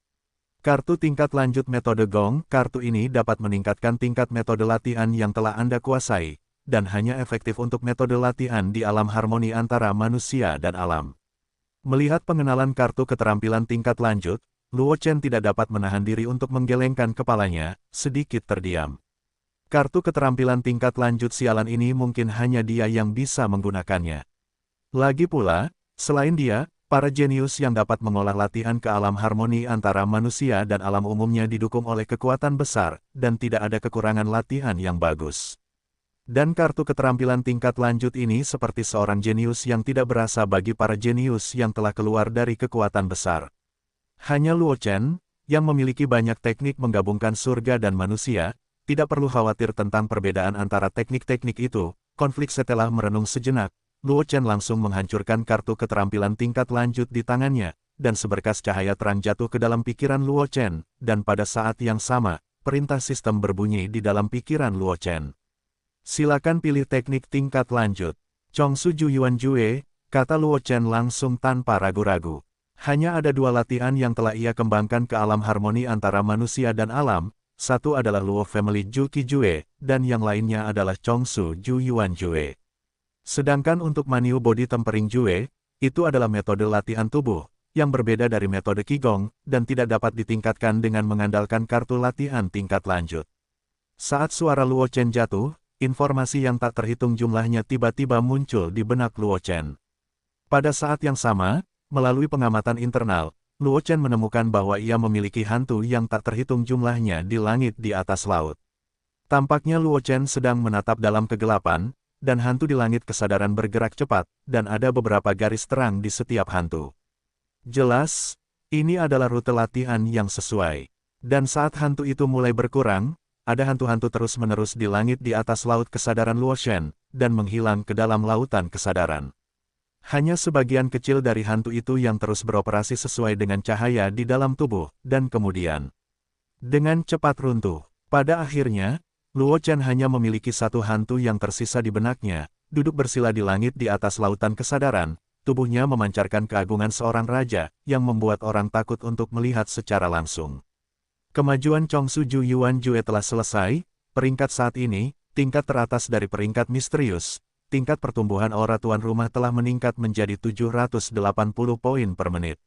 Kartu tingkat lanjut metode gong, kartu ini dapat meningkatkan tingkat metode latihan yang telah Anda kuasai, dan hanya efektif untuk metode latihan di alam harmoni antara manusia dan alam. Melihat pengenalan kartu keterampilan tingkat lanjut, Luo Chen tidak dapat menahan diri untuk menggelengkan kepalanya, sedikit terdiam. Kartu keterampilan tingkat lanjut sialan ini mungkin hanya dia yang bisa menggunakannya. Lagi pula, selain dia, para jenius yang dapat mengolah latihan ke alam harmoni antara manusia dan alam umumnya didukung oleh kekuatan besar, dan tidak ada kekurangan latihan yang bagus. Dan kartu keterampilan tingkat lanjut ini seperti seorang jenius yang tidak berasa bagi para jenius yang telah keluar dari kekuatan besar. Hanya Luo Chen, yang memiliki banyak teknik menggabungkan surga dan manusia, tidak perlu khawatir tentang perbedaan antara teknik-teknik itu. Konflik setelah merenung sejenak, Luo Chen langsung menghancurkan kartu keterampilan tingkat lanjut di tangannya, dan seberkas cahaya terang jatuh ke dalam pikiran Luo Chen, dan pada saat yang sama, perintah sistem berbunyi di dalam pikiran Luo Chen. Silakan pilih teknik tingkat lanjut. Chongsu Ju Yuan Jue, kata Luo Chen langsung tanpa ragu-ragu. Hanya ada dua latihan yang telah ia kembangkan ke alam harmoni antara manusia dan alam, satu adalah Luo Family Ju Qi Jue, dan yang lainnya adalah Chongsu Ju Yuan Jue. Sedangkan untuk Maniu Body Tempering Jue, itu adalah metode latihan tubuh, yang berbeda dari metode Qigong, dan tidak dapat ditingkatkan dengan mengandalkan kartu latihan tingkat lanjut. Saat suara Luo Chen jatuh, informasi yang tak terhitung jumlahnya tiba-tiba muncul di benak Luo Chen. Pada saat yang sama, melalui pengamatan internal, Luo Chen menemukan bahwa ia memiliki hantu yang tak terhitung jumlahnya di langit di atas laut. Tampaknya Luo Chen sedang menatap dalam kegelapan, dan hantu di langit kesadaran bergerak cepat, dan ada beberapa garis terang di setiap hantu. Jelas, ini adalah rute latihan yang sesuai. Dan saat hantu itu mulai berkurang, ada hantu-hantu terus-menerus di langit di atas laut kesadaran Luo Chen, dan menghilang ke dalam lautan kesadaran. Hanya sebagian kecil dari hantu itu yang terus beroperasi sesuai dengan cahaya di dalam tubuh, dan kemudian dengan cepat runtuh. Pada akhirnya, Luo Chen hanya memiliki satu hantu yang tersisa di benaknya, duduk bersila di langit di atas lautan kesadaran, tubuhnya memancarkan keagungan seorang raja, yang membuat orang takut untuk melihat secara langsung. Kemajuan Chongsu Ju Yuan Jue telah selesai, peringkat saat ini, tingkat teratas dari peringkat misterius. Tingkat pertumbuhan aura tuan rumah telah meningkat menjadi 780 poin per menit.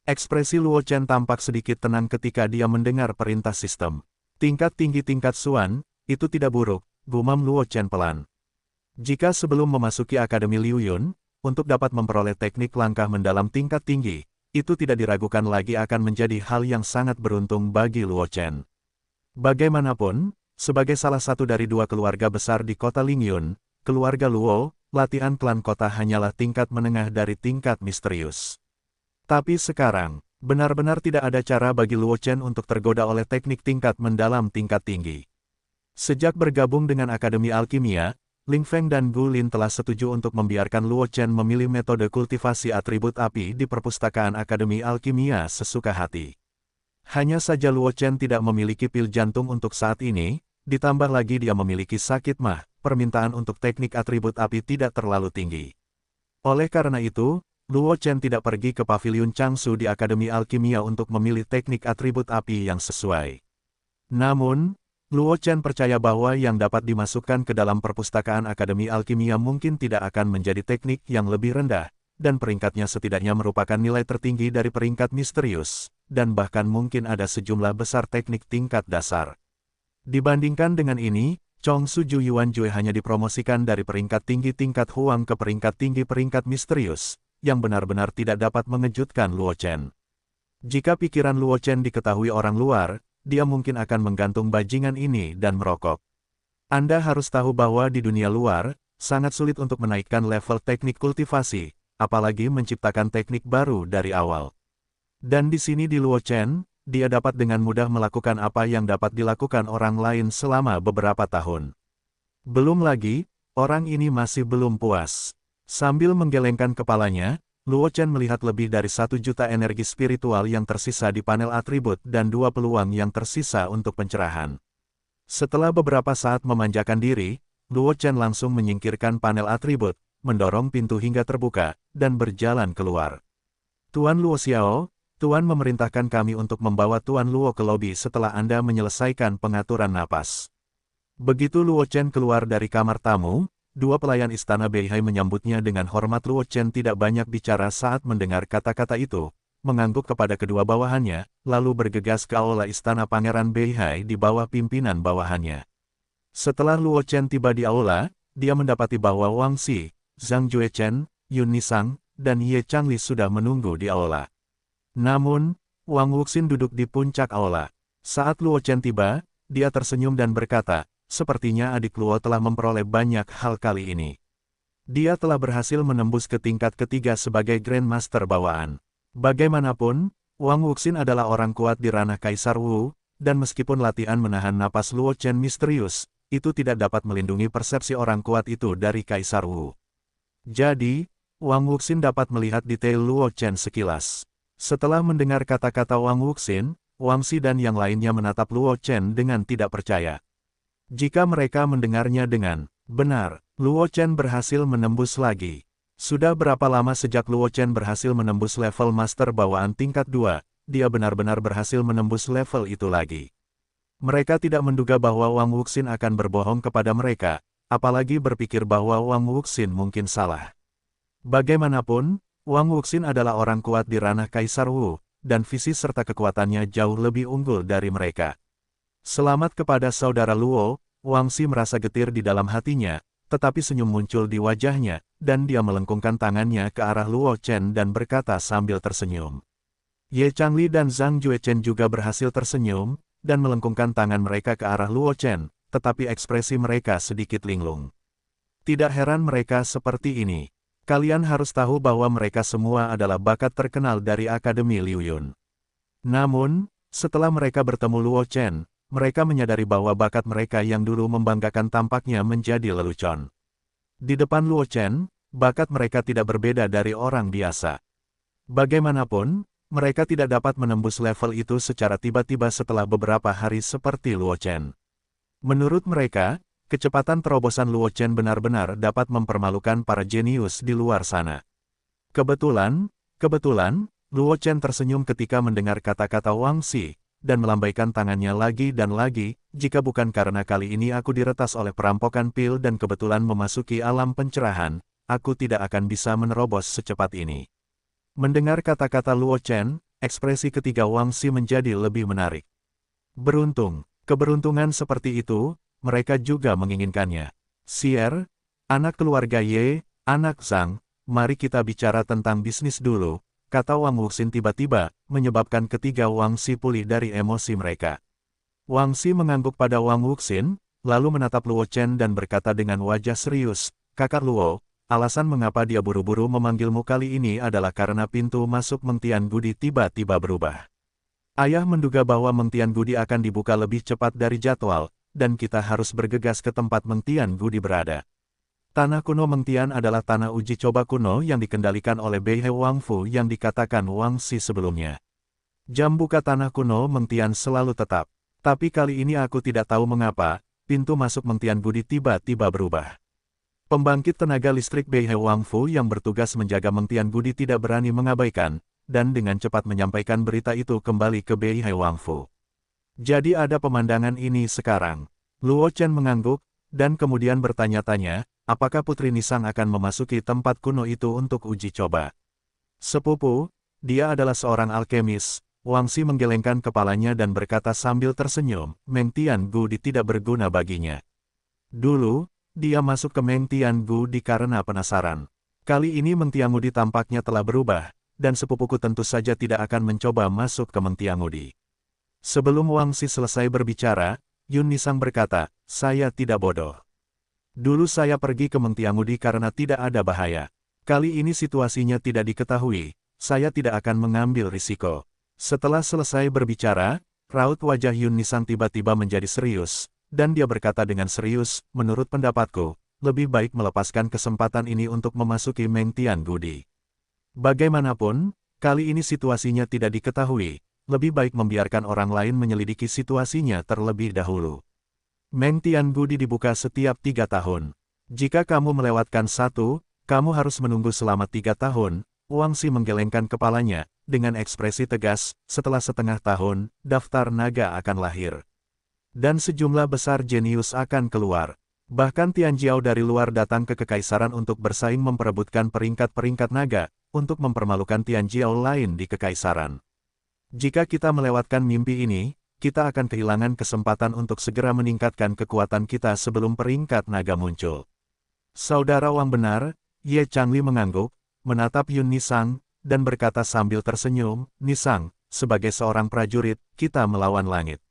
Ekspresi Luo Chen tampak sedikit tenang ketika dia mendengar perintah sistem. Tingkat tinggi tingkat Suan, itu tidak buruk, gumam Luo Chen pelan. Jika sebelum memasuki Akademi Liu Yun, untuk dapat memperoleh teknik langkah mendalam tingkat tinggi, itu tidak diragukan lagi akan menjadi hal yang sangat beruntung bagi Luo Chen. Bagaimanapun, sebagai salah satu dari dua keluarga besar di kota Lingyun, keluarga Luo, latihan klan kota hanyalah tingkat menengah dari tingkat misterius. Tapi sekarang, benar-benar tidak ada cara bagi Luo Chen untuk tergoda oleh teknik tingkat mendalam tingkat tinggi. Sejak bergabung dengan Akademi Alkimia, Ling Feng dan Gu Lin telah setuju untuk membiarkan Luo Chen memilih metode kultivasi atribut api di perpustakaan Akademi Alkimia sesuka hati. Hanya saja Luo Chen tidak memiliki pil jantung untuk saat ini, ditambah lagi dia memiliki sakit mah. Permintaan untuk teknik atribut api tidak terlalu tinggi. Oleh karena itu, Luo Chen tidak pergi ke paviliun Changsu di Akademi Alkimia untuk memilih teknik atribut api yang sesuai. Namun, Luo Chen percaya bahwa yang dapat dimasukkan ke dalam perpustakaan Akademi Alkimia mungkin tidak akan menjadi teknik yang lebih rendah, dan peringkatnya setidaknya merupakan nilai tertinggi dari peringkat misterius, dan bahkan mungkin ada sejumlah besar teknik tingkat dasar. Dibandingkan dengan ini, Chongsu Ju Yuan Jue hanya dipromosikan dari peringkat tinggi tingkat Huang ke peringkat tinggi peringkat misterius, yang benar-benar tidak dapat mengejutkan Luo Chen. Jika pikiran Luo Chen diketahui orang luar, dia mungkin akan menggantung bajingan ini dan merokok. Anda harus tahu bahwa di dunia luar, sangat sulit untuk menaikkan level teknik kultivasi, apalagi menciptakan teknik baru dari awal. Dan di sini di Luo Chen, dia dapat dengan mudah melakukan apa yang dapat dilakukan orang lain selama beberapa tahun. Belum lagi, orang ini masih belum puas. Sambil menggelengkan kepalanya, Luo Chen melihat lebih dari 1 juta energi spiritual yang tersisa di panel atribut dan 2 peluang yang tersisa untuk pencerahan. Setelah beberapa saat memanjakan diri, Luo Chen langsung menyingkirkan panel atribut, mendorong pintu hingga terbuka, dan berjalan keluar. Tuan Luo Xiao, Tuan memerintahkan kami untuk membawa Tuan Luo ke lobi setelah Anda menyelesaikan pengaturan napas. Begitu Luo Chen keluar dari kamar tamu, 2 pelayan istana Beihai menyambutnya dengan hormat. Luo Chen tidak banyak bicara saat mendengar kata-kata itu, mengangguk kepada kedua bawahannya, lalu bergegas ke aula istana Pangeran Beihai di bawah pimpinan bawahannya. Setelah Luo Chen tiba di aula, dia mendapati bahwa Wang Xi, Zhang Juechen, Yun Nisang, dan Ye Changli sudah menunggu di aula. Namun, Wang Wuxin duduk di puncak aula. Saat Luo Chen tiba, dia tersenyum dan berkata, sepertinya adik Luo telah memperoleh banyak hal kali ini. Dia telah berhasil menembus ke tingkat ketiga sebagai Grandmaster bawaan. Bagaimanapun, Wang Wuxin adalah orang kuat di ranah Kaisar Wu, dan meskipun latihan menahan napas Luo Chen misterius, itu tidak dapat melindungi persepsi orang kuat itu dari Kaisar Wu. Jadi, Wang Wuxin dapat melihat detail Luo Chen sekilas. Setelah mendengar kata-kata Wang Wuxin, Wang Xi dan yang lainnya menatap Luo Chen dengan tidak percaya. Jika mereka mendengarnya dengan benar, Luo Chen berhasil menembus lagi. Sudah berapa lama sejak Luo Chen berhasil menembus level Master Bawaan tingkat 2, dia benar-benar berhasil menembus level itu lagi. Mereka tidak menduga bahwa Wang Wuxin akan berbohong kepada mereka, apalagi berpikir bahwa Wang Wuxin mungkin salah. Bagaimanapun, Wang Wuxin adalah orang kuat di ranah Kaisar Wu, dan visi serta kekuatannya jauh lebih unggul dari mereka. Selamat kepada saudara Luo, Wang Xi merasa getir di dalam hatinya, tetapi senyum muncul di wajahnya, dan dia melengkungkan tangannya ke arah Luo Chen dan berkata sambil tersenyum. Ye Changli dan Zhang Juechen juga berhasil tersenyum, dan melengkungkan tangan mereka ke arah Luo Chen, tetapi ekspresi mereka sedikit linglung. Tidak heran mereka seperti ini. Kalian harus tahu bahwa mereka semua adalah bakat terkenal dari Akademi Liu Yun. Namun, setelah mereka bertemu Luo Chen, mereka menyadari bahwa bakat mereka yang dulu membanggakan tampaknya menjadi lelucon. Di depan Luo Chen, bakat mereka tidak berbeda dari orang biasa. Bagaimanapun, mereka tidak dapat menembus level itu secara tiba-tiba setelah beberapa hari seperti Luo Chen. Menurut mereka, kecepatan terobosan Luo Chen benar-benar dapat mempermalukan para jenius di luar sana. Kebetulan, Luo Chen tersenyum ketika mendengar kata-kata Wang Xi, dan melambaikan tangannya lagi dan lagi, jika bukan karena kali ini aku diretas oleh perampokan pil dan kebetulan memasuki alam pencerahan, aku tidak akan bisa menerobos secepat ini. Mendengar kata-kata Luo Chen, ekspresi ketiga Wang Xi menjadi lebih menarik. Keberuntungan seperti itu, mereka juga menginginkannya. Xier, anak keluarga Ye, anak Zhang, mari kita bicara tentang bisnis dulu, kata Wang Wuxin tiba-tiba, menyebabkan ketiga Wang Xi pulih dari emosi mereka. Wang Xi mengangguk pada Wang Wuxin, lalu menatap Luo Chen dan berkata dengan wajah serius, Kakak Luo, alasan mengapa dia buru-buru memanggilmu kali ini adalah karena pintu masuk Meng Tianggudi tiba-tiba berubah. Ayah menduga bahwa Meng Tianggudi akan dibuka lebih cepat dari jadwal, dan kita harus bergegas ke tempat Meng Tianggudi berada. Tanah kuno Meng Tian adalah tanah uji coba kuno yang dikendalikan oleh Beihe Wang Fu yang dikatakan Wang Xi sebelumnya. Jam buka tanah kuno Meng Tian selalu tetap. Tapi kali ini aku tidak tahu mengapa, pintu masuk Meng Tianggudi tiba-tiba berubah. Pembangkit tenaga listrik Beihe Wang Fu yang bertugas menjaga Meng Tianggudi tidak berani mengabaikan, dan dengan cepat menyampaikan berita itu kembali ke Beihe Wang Fu. Jadi ada pemandangan ini sekarang. Luo Chen mengangguk, dan kemudian bertanya-tanya, apakah Putri Nisang akan memasuki tempat kuno itu untuk uji coba. Sepupu, dia adalah seorang alkemis. Wang Xi menggelengkan kepalanya dan berkata sambil tersenyum, Meng Tianggudi tidak berguna baginya. Dulu, dia masuk ke Meng Tianggudi karena penasaran. Kali ini Meng Tianggudi tampaknya telah berubah, dan sepupuku tentu saja tidak akan mencoba masuk ke Meng Tianggudi. Sebelum Wang Xi selesai berbicara, Yun Nisang berkata, saya tidak bodoh. Dulu saya pergi ke Meng Tianggudi karena tidak ada bahaya. Kali ini situasinya tidak diketahui, saya tidak akan mengambil risiko. Setelah selesai berbicara, raut wajah Yun Nisang tiba-tiba menjadi serius, dan dia berkata dengan serius, menurut pendapatku, lebih baik melepaskan kesempatan ini untuk memasuki Meng Tianggudi. Bagaimanapun, kali ini situasinya tidak diketahui. Lebih baik membiarkan orang lain menyelidiki situasinya terlebih dahulu. Meng Tianggudi dibuka setiap 3 tahun. Jika kamu melewatkan satu, kamu harus menunggu selama 3 tahun. Wang Xi menggelengkan kepalanya, dengan ekspresi tegas, setelah setengah tahun, daftar naga akan lahir. Dan sejumlah besar jenius akan keluar. Bahkan Tian Jiao dari luar datang ke Kekaisaran untuk bersaing memperebutkan peringkat-peringkat naga, untuk mempermalukan Tian Jiao lain di Kekaisaran. Jika kita melewatkan mimpi ini, kita akan kehilangan kesempatan untuk segera meningkatkan kekuatan kita sebelum peringkat naga muncul. Saudara Wang benar, Ye Changli mengangguk, menatap Yun Nisang, dan berkata sambil tersenyum, Nisang, sebagai seorang prajurit, kita melawan langit.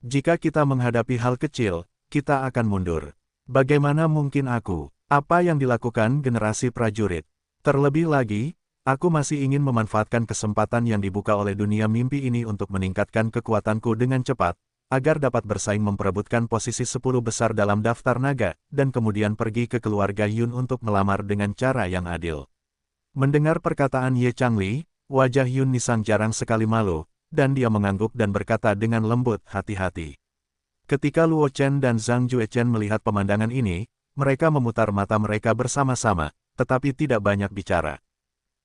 Jika kita menghadapi hal kecil, kita akan mundur. Bagaimana mungkin aku? Apa yang dilakukan generasi prajurit? Terlebih lagi, Aku masih ingin memanfaatkan kesempatan yang dibuka oleh dunia mimpi ini untuk meningkatkan kekuatanku dengan cepat, agar dapat bersaing memperebutkan posisi 10 besar dalam daftar naga, dan kemudian pergi ke keluarga Yun untuk melamar dengan cara yang adil. Mendengar perkataan Ye Changli, wajah Yun Nisang jarang sekali malu, dan dia mengangguk dan berkata dengan lembut, hati-hati. Ketika Luo Chen dan Zhang Juechen melihat pemandangan ini, mereka memutar mata mereka bersama-sama, tetapi tidak banyak bicara.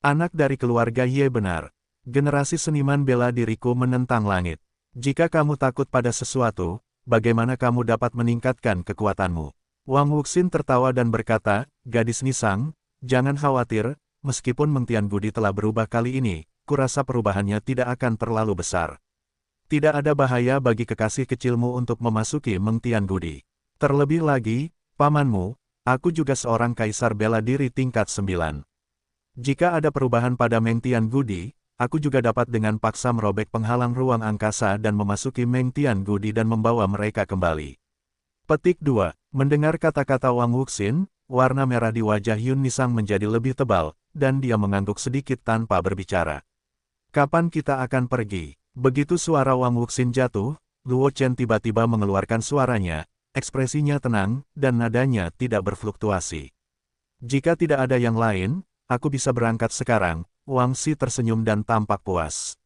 Anak dari keluarga Ye benar. Generasi seniman bela diriku menentang langit. Jika kamu takut pada sesuatu, bagaimana kamu dapat meningkatkan kekuatanmu? Wang Wuxin tertawa dan berkata, gadis Nisang, jangan khawatir, meskipun Meng Tianggudi telah berubah kali ini, kurasa perubahannya tidak akan terlalu besar. Tidak ada bahaya bagi kekasih kecilmu untuk memasuki Meng Tianggudi. Terlebih lagi, pamanmu, aku juga seorang kaisar bela diri tingkat 9. Jika ada perubahan pada Meng Tianggudi, aku juga dapat dengan paksa merobek penghalang ruang angkasa dan memasuki Meng Tianggudi dan membawa mereka kembali. Petik 2. Mendengar kata-kata Wang Wuxin, warna merah di wajah Yun Nisang menjadi lebih tebal, dan dia mengangguk sedikit tanpa berbicara. Kapan kita akan pergi? Begitu suara Wang Wuxin jatuh, Luo Chen tiba-tiba mengeluarkan suaranya, ekspresinya tenang, dan nadanya tidak berfluktuasi. Jika tidak ada yang lain, aku bisa berangkat sekarang. Wang Xi tersenyum dan tampak puas.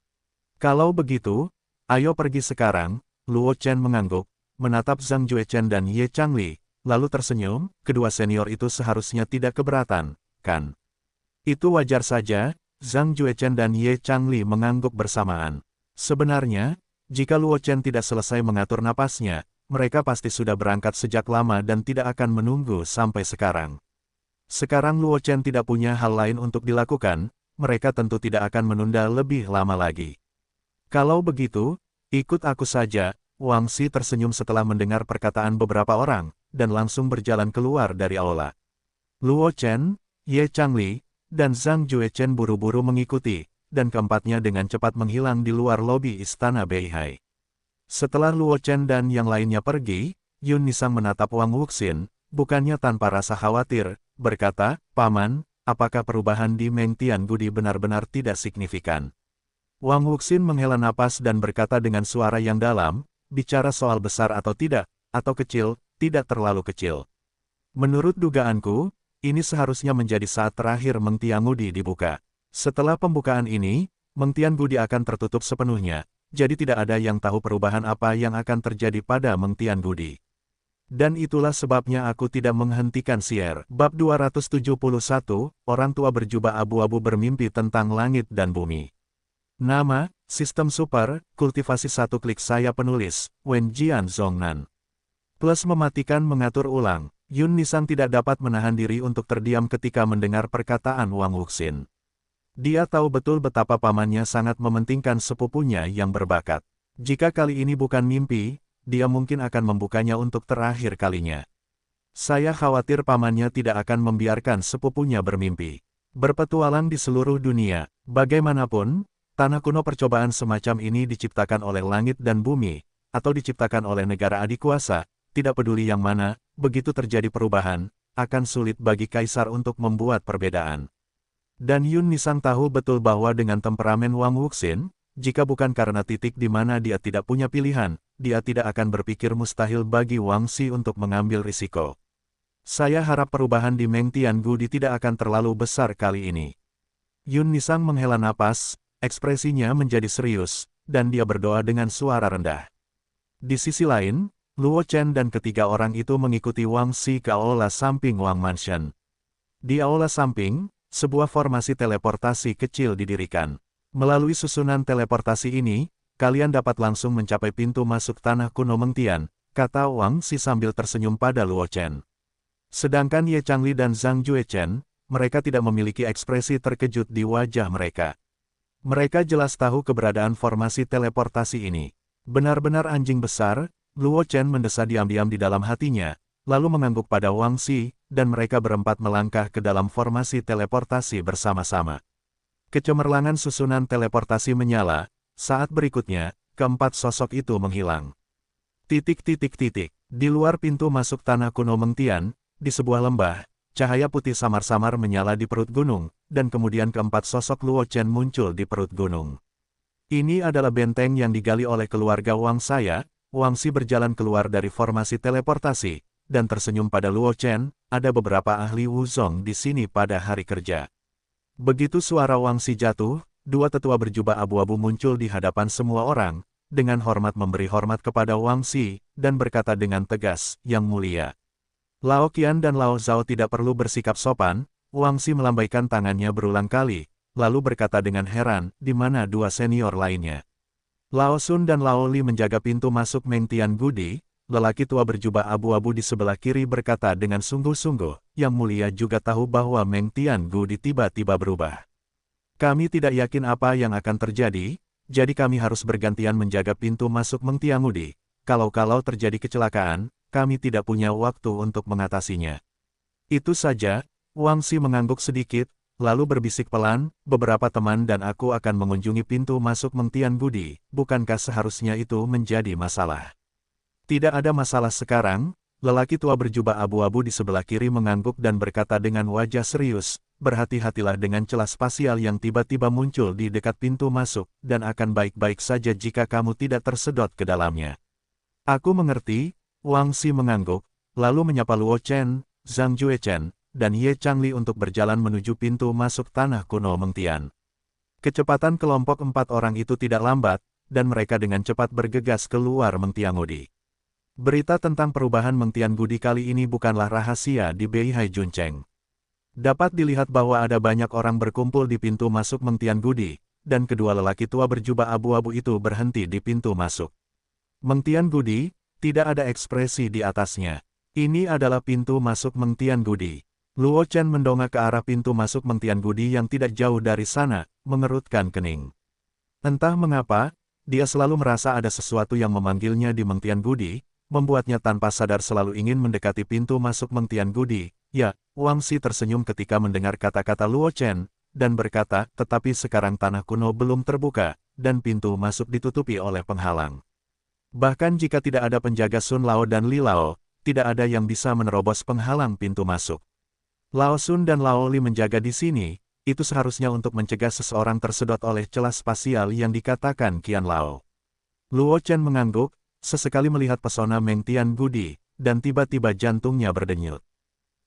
Kalau begitu, ayo pergi sekarang. Luo Chen mengangguk, menatap Zhang Juechen dan Ye Changli, lalu tersenyum. Kedua senior itu seharusnya tidak keberatan, kan? Itu wajar saja. Zhang Juechen dan Ye Changli mengangguk bersamaan. Sebenarnya, jika Luo Chen tidak selesai mengatur napasnya, mereka pasti sudah berangkat sejak lama dan tidak akan menunggu sampai sekarang. Sekarang Luo Chen tidak punya hal lain untuk dilakukan, mereka tentu tidak akan menunda lebih lama lagi. Kalau begitu, ikut aku saja. Wang Xi tersenyum setelah mendengar perkataan beberapa orang, dan langsung berjalan keluar dari aula. Luo Chen, Ye Changli, dan Zhang Juechen buru-buru mengikuti, dan keempatnya dengan cepat menghilang di luar lobi istana Beihai. Setelah Luo Chen dan yang lainnya pergi, Yun Nisang menatap Wang Wuxin, bukannya tanpa rasa khawatir, berkata, Paman, apakah perubahan di Meng Tianggudi benar-benar tidak signifikan? Wang Wuxin menghela napas dan berkata dengan suara yang dalam, bicara soal besar atau tidak, atau kecil, tidak terlalu kecil. Menurut dugaanku, ini seharusnya menjadi saat terakhir Meng Tianggudi dibuka. Setelah pembukaan ini, Meng Tianggudi akan tertutup sepenuhnya, jadi tidak ada yang tahu perubahan apa yang akan terjadi pada Meng Tianggudi. Dan itulah sebabnya aku tidak menghentikan siar. Bab 271, Orang Tua Berjubah Abu-Abu bermimpi tentang langit dan bumi. Nama, Sistem Super, Kultivasi 1 klik saya penulis, Wen Jian Zhongnan. Plus mematikan mengatur ulang, Yun Nisang tidak dapat menahan diri untuk terdiam ketika mendengar perkataan Wang Wuxin. Dia tahu betul betapa pamannya sangat mementingkan sepupunya yang berbakat. Jika kali ini bukan mimpi, dia mungkin akan membukanya untuk terakhir kalinya. Saya khawatir pamannya tidak akan membiarkan sepupunya bermimpi. Berpetualang di seluruh dunia, bagaimanapun, tanah kuno percobaan semacam ini diciptakan oleh langit dan bumi, atau diciptakan oleh negara adik kuasa, tidak peduli yang mana, begitu terjadi perubahan, akan sulit bagi kaisar untuk membuat perbedaan. Dan Yun Nisang tahu betul bahwa dengan temperamen Wang Wuxin, jika bukan karena titik di mana dia tidak punya pilihan, dia tidak akan berpikir mustahil bagi Wang Xi untuk mengambil risiko. Saya harap perubahan di Meng Tianggudi tidak akan terlalu besar kali ini. Yun Nisang menghela napas, ekspresinya menjadi serius, dan dia berdoa dengan suara rendah. Di sisi lain, Luo Chen dan ketiga orang itu mengikuti Wang Xi ke aula samping Wang Mansion. Di aula samping, sebuah formasi teleportasi kecil didirikan. Melalui susunan teleportasi ini, kalian dapat langsung mencapai pintu masuk tanah kuno Meng Tian, kata Wang Xi sambil tersenyum pada Luo Chen. Sedangkan Ye Changli dan Zhang Juechen, mereka tidak memiliki ekspresi terkejut di wajah mereka. Mereka jelas tahu keberadaan formasi teleportasi ini. Benar-benar anjing besar, Luo Chen mendesah diam-diam di dalam hatinya, lalu mengangguk pada Wang Xi, dan mereka berempat melangkah ke dalam formasi teleportasi bersama-sama. Kecemerlangan susunan teleportasi menyala, saat berikutnya, keempat sosok itu menghilang. Di luar pintu masuk tanah kuno Meng Tian, di sebuah lembah, cahaya putih samar-samar menyala di perut gunung, dan kemudian keempat sosok Luo Chen muncul di perut gunung. Ini adalah benteng yang digali oleh keluarga Wang saya. Wang Xi berjalan keluar dari formasi teleportasi, dan tersenyum pada Luo Chen. Ada beberapa ahli Wuzong di sini pada hari kerja. Begitu suara Wang Xi jatuh, dua tetua berjubah abu-abu muncul di hadapan semua orang, dengan hormat memberi hormat kepada Wang Xi, dan berkata dengan tegas, "Yang mulia." Lao Qian dan Lao Zhao tidak perlu bersikap sopan. Wang Xi melambaikan tangannya berulang kali, lalu berkata dengan heran, "Di mana dua senior lainnya?" Lao Sun dan Lao Li menjaga pintu masuk Meng Tian Gudi. Lelaki tua berjubah abu-abu di sebelah kiri berkata dengan sungguh-sungguh, "Yang mulia juga tahu bahwa Meng Tian Gudi tiba-tiba berubah. Kami tidak yakin apa yang akan terjadi, jadi kami harus bergantian menjaga pintu masuk Meng Tian Gudi. Kalau terjadi kecelakaan, kami tidak punya waktu untuk mengatasinya." Itu saja. Wang Xi mengangguk sedikit, lalu berbisik pelan, "Beberapa teman dan aku akan mengunjungi pintu masuk Meng Tian Gudi. Bukankah seharusnya itu menjadi masalah?" "Tidak ada masalah sekarang." Lelaki tua berjubah abu-abu di sebelah kiri mengangguk dan berkata dengan wajah serius, "Berhati-hatilah dengan celah spasial yang tiba-tiba muncul di dekat pintu masuk, dan akan baik-baik saja jika kamu tidak tersedot ke dalamnya." "Aku mengerti." Wang Xi mengangguk, lalu menyapa Luo Chen, Zhang Juechen, dan Ye Changli untuk berjalan menuju pintu masuk tanah kuno Meng Tian. Kecepatan kelompok 4 orang itu tidak lambat, dan mereka dengan cepat bergegas keluar Meng Tian Gudi. Berita tentang perubahan Meng Tian Gudi kali ini bukanlah rahasia di Beihai Juncheng. Dapat dilihat bahwa ada banyak orang berkumpul di pintu masuk Meng Tian Gudi, dan kedua lelaki tua berjubah abu-abu itu berhenti di pintu masuk Meng Tian Gudi. Tidak ada ekspresi di atasnya. Ini adalah pintu masuk Meng Tian Gudi. Luo Chen mendongak ke arah pintu masuk Meng Tian Gudi yang tidak jauh dari sana, mengerutkan kening. Entah mengapa, dia selalu merasa ada sesuatu yang memanggilnya di Meng Tian Gudi, membuatnya tanpa sadar selalu ingin mendekati pintu masuk Meng Tian Gudi. "Ya," Wang Xi tersenyum ketika mendengar kata-kata Luo Chen, dan berkata, "Tetapi sekarang tanah kuno belum terbuka, dan pintu masuk ditutupi oleh penghalang. Bahkan jika tidak ada penjaga Sun Lao dan Li Lao, tidak ada yang bisa menerobos penghalang pintu masuk. Lao Sun dan Lao Li menjaga di sini, itu seharusnya untuk mencegah seseorang tersedot oleh celah spasial yang dikatakan Qian Lao." Luo Chen mengangguk, sesekali melihat pesona Meng Tian Gudi, dan tiba-tiba jantungnya berdenyut.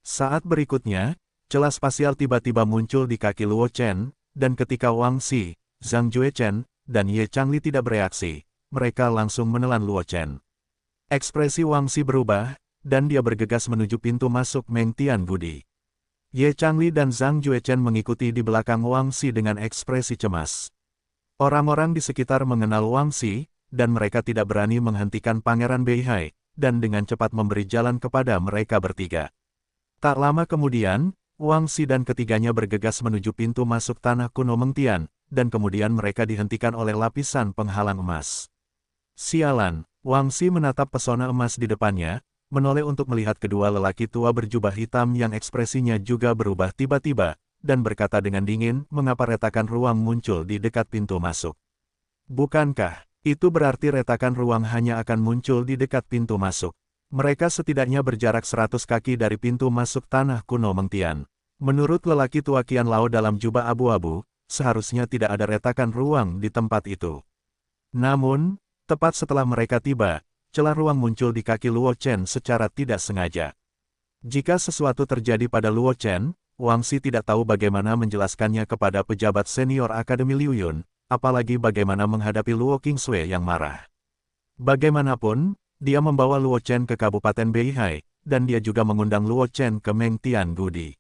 Saat berikutnya, celah spasial tiba-tiba muncul di kaki Luo Chen, dan ketika Wang Xi, Zhang Juechen, dan Ye Changli tidak bereaksi, mereka langsung menelan Luo Chen. Ekspresi Wang Xi berubah, dan dia bergegas menuju pintu masuk Meng Tian Gudi. Ye Changli dan Zhang Juechen mengikuti di belakang Wang Xi dengan ekspresi cemas. Orang-orang di sekitar mengenal Wang Xi, dan mereka tidak berani menghentikan Pangeran Beihai, dan dengan cepat memberi jalan kepada mereka bertiga. Tak lama kemudian, Wang Xi dan ketiganya bergegas menuju pintu masuk tanah kuno Meng Tian, dan kemudian mereka dihentikan oleh lapisan penghalang emas. Sialan, Wang Xi menatap pesona emas di depannya, menoleh untuk melihat kedua lelaki tua berjubah hitam yang ekspresinya juga berubah tiba-tiba, dan berkata dengan dingin, "Mengapa retakan ruang muncul di dekat pintu masuk? Bukankah itu berarti retakan ruang hanya akan muncul di dekat pintu masuk? Mereka setidaknya berjarak 100 kaki dari pintu masuk tanah kuno Meng Tian. Menurut lelaki tua Qian Lao dalam jubah abu-abu, seharusnya tidak ada retakan ruang di tempat itu." Namun, tepat setelah mereka tiba, celah ruang muncul di kaki Luo Chen secara tidak sengaja. Jika sesuatu terjadi pada Luo Chen, Wang Xi tidak tahu bagaimana menjelaskannya kepada pejabat senior Akademi Liu Yun, apalagi bagaimana menghadapi Luo Qingsui yang marah. Bagaimanapun, dia membawa Luo Chen ke Kabupaten Beihai, dan dia juga mengundang Luo Chen ke Meng Tian Gudi.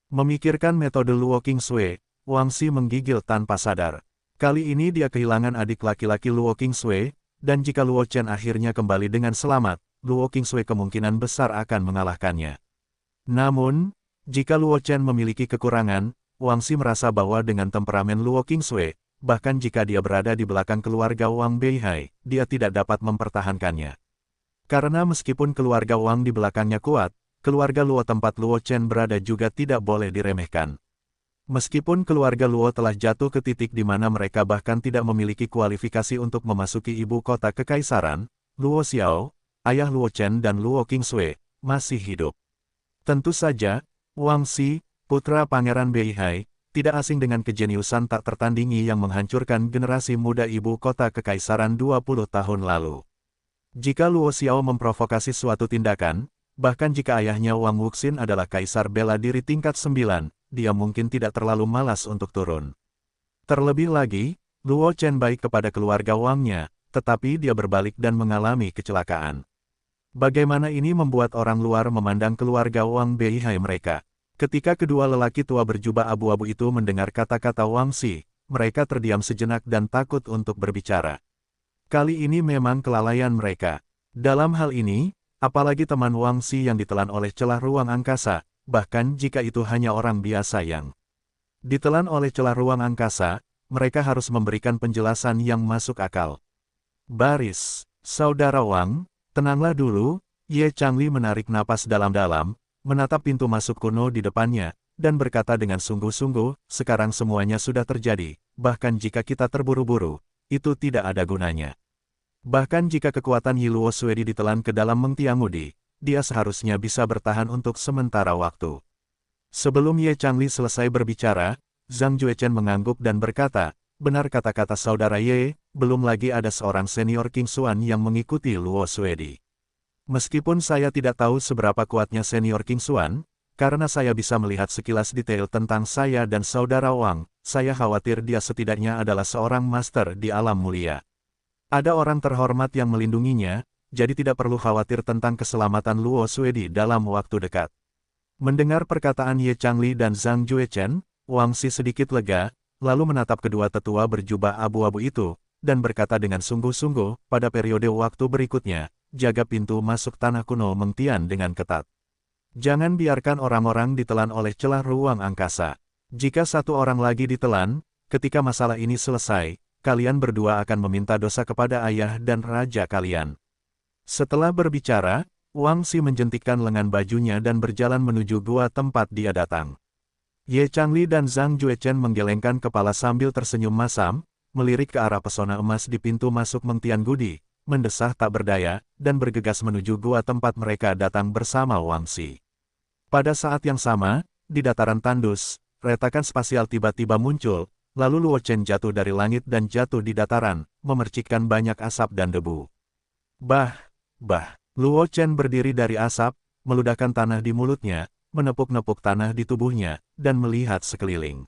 Memikirkan metode Luo Qingsui, Wang Xi menggigil tanpa sadar. Kali ini dia kehilangan adik laki-laki Luo Qingsui, dan jika Luo Chen akhirnya kembali dengan selamat, Luo Qingsui kemungkinan besar akan mengalahkannya. Namun, jika Luo Chen memiliki kekurangan, Wang Xi merasa bahwa dengan temperamen Luo Qingsui, bahkan jika dia berada di belakang keluarga Wang Beihai, dia tidak dapat mempertahankannya. Karena meskipun keluarga Wang di belakangnya kuat, keluarga Luo tempat Luo Chen berada juga tidak boleh diremehkan. Meskipun keluarga Luo telah jatuh ke titik di mana mereka bahkan tidak memiliki kualifikasi untuk memasuki ibu kota kekaisaran, Luo Xiao, ayah Luo Chen dan Luo Qingsui, masih hidup. Tentu saja, Wang Xi, putra Pangeran Beihai, tidak asing dengan kejeniusan tak tertandingi yang menghancurkan generasi muda ibu kota kekaisaran 20 tahun lalu. Jika Luo Xiao memprovokasi suatu tindakan, bahkan jika ayahnya Wang Wuxin adalah kaisar bela diri tingkat 9, dia mungkin tidak terlalu malas untuk turun. Terlebih lagi, Luo Chen baik kepada keluarga Wangnya, tetapi dia berbalik dan mengalami kecelakaan. Bagaimana ini membuat orang luar memandang keluarga Wang Beihai mereka? Ketika kedua lelaki tua berjubah abu-abu itu mendengar kata-kata Wang Xi, mereka terdiam sejenak dan takut untuk berbicara. Kali ini memang kelalaian mereka. Dalam hal ini, apalagi teman Wang Xi yang ditelan oleh celah ruang angkasa, bahkan jika itu hanya orang biasa yang ditelan oleh celah ruang angkasa, mereka harus memberikan penjelasan yang masuk akal. Baris, saudara Wang, tenanglah dulu. Ye Changli menarik napas dalam-dalam, menatap pintu masuk kuno di depannya, dan berkata dengan sungguh-sungguh, sekarang semuanya sudah terjadi, bahkan jika kita terburu-buru, itu tidak ada gunanya. Bahkan jika kekuatan Yi Luo Suedi ditelan ke dalam Meng Tiangudi, dia seharusnya bisa bertahan untuk sementara waktu. Sebelum Ye Changli selesai berbicara, Zhang Juechen mengangguk dan berkata, benar kata-kata saudara Ye, belum lagi ada seorang senior King Xuan yang mengikuti Luo Suedi. Meskipun saya tidak tahu seberapa kuatnya senior King Xuan, karena saya bisa melihat sekilas detail tentang saya dan saudara Wang, saya khawatir dia setidaknya adalah seorang master di alam mulia. Ada orang terhormat yang melindunginya, jadi tidak perlu khawatir tentang keselamatan Luo Suedi dalam waktu dekat. Mendengar perkataan Ye Changli dan Zhang Juechen, Wang Xi sedikit lega, lalu menatap kedua tetua berjubah abu-abu itu, dan berkata dengan sungguh-sungguh, pada periode waktu berikutnya, jaga pintu masuk tanah kuno Meng Tian dengan ketat. Jangan biarkan orang-orang ditelan oleh celah ruang angkasa. Jika satu orang lagi ditelan, ketika masalah ini selesai, kalian berdua akan meminta dosa kepada ayah dan raja kalian. Setelah berbicara, Wang Xi menjentikkan lengan bajunya dan berjalan menuju gua tempat dia datang. Ye Changli dan Zhang Juechen menggelengkan kepala sambil tersenyum masam, melirik ke arah pesona emas di pintu masuk Meng Tiangudi, mendesah tak berdaya, dan bergegas menuju gua tempat mereka datang bersama Wang Xi. Pada saat yang sama, di dataran tandus, retakan spasial tiba-tiba muncul, lalu Luo Chen jatuh dari langit dan jatuh di dataran, memercikkan banyak asap dan debu. Bah! Luo Chen berdiri dari asap, meludahkan tanah di mulutnya, menepuk-nepuk tanah di tubuhnya, dan melihat sekeliling.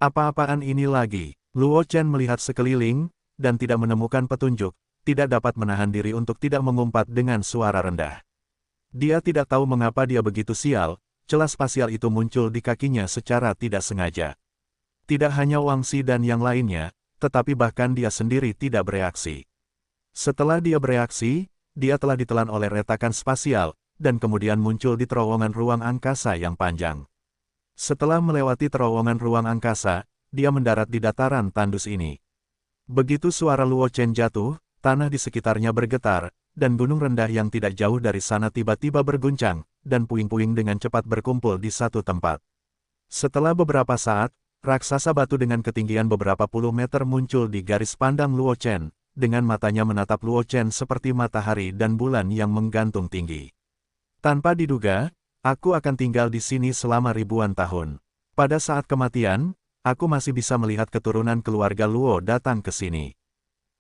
Apa-apaan ini lagi? Luo Chen melihat sekeliling, dan tidak menemukan petunjuk, tidak dapat menahan diri untuk tidak mengumpat dengan suara rendah. Dia tidak tahu mengapa dia begitu sial, celah spasial itu muncul di kakinya secara tidak sengaja. Tidak hanya Wang Xi dan yang lainnya, tetapi bahkan dia sendiri tidak bereaksi. Setelah dia bereaksi, dia telah ditelan oleh retakan spasial, dan kemudian muncul di terowongan ruang angkasa yang panjang. Setelah melewati terowongan ruang angkasa, dia mendarat di dataran tandus ini. Begitu suara Luo Chen jatuh, tanah di sekitarnya bergetar, dan gunung rendah yang tidak jauh dari sana tiba-tiba berguncang, dan puing-puing dengan cepat berkumpul di satu tempat. Setelah beberapa saat, raksasa batu dengan ketinggian beberapa puluh meter muncul di garis pandang Luo Chen, dengan matanya menatap Luo Chen seperti matahari dan bulan yang menggantung tinggi. Tanpa diduga, aku akan tinggal di sini selama ribuan tahun. Pada saat kematian, aku masih bisa melihat keturunan keluarga Luo datang ke sini.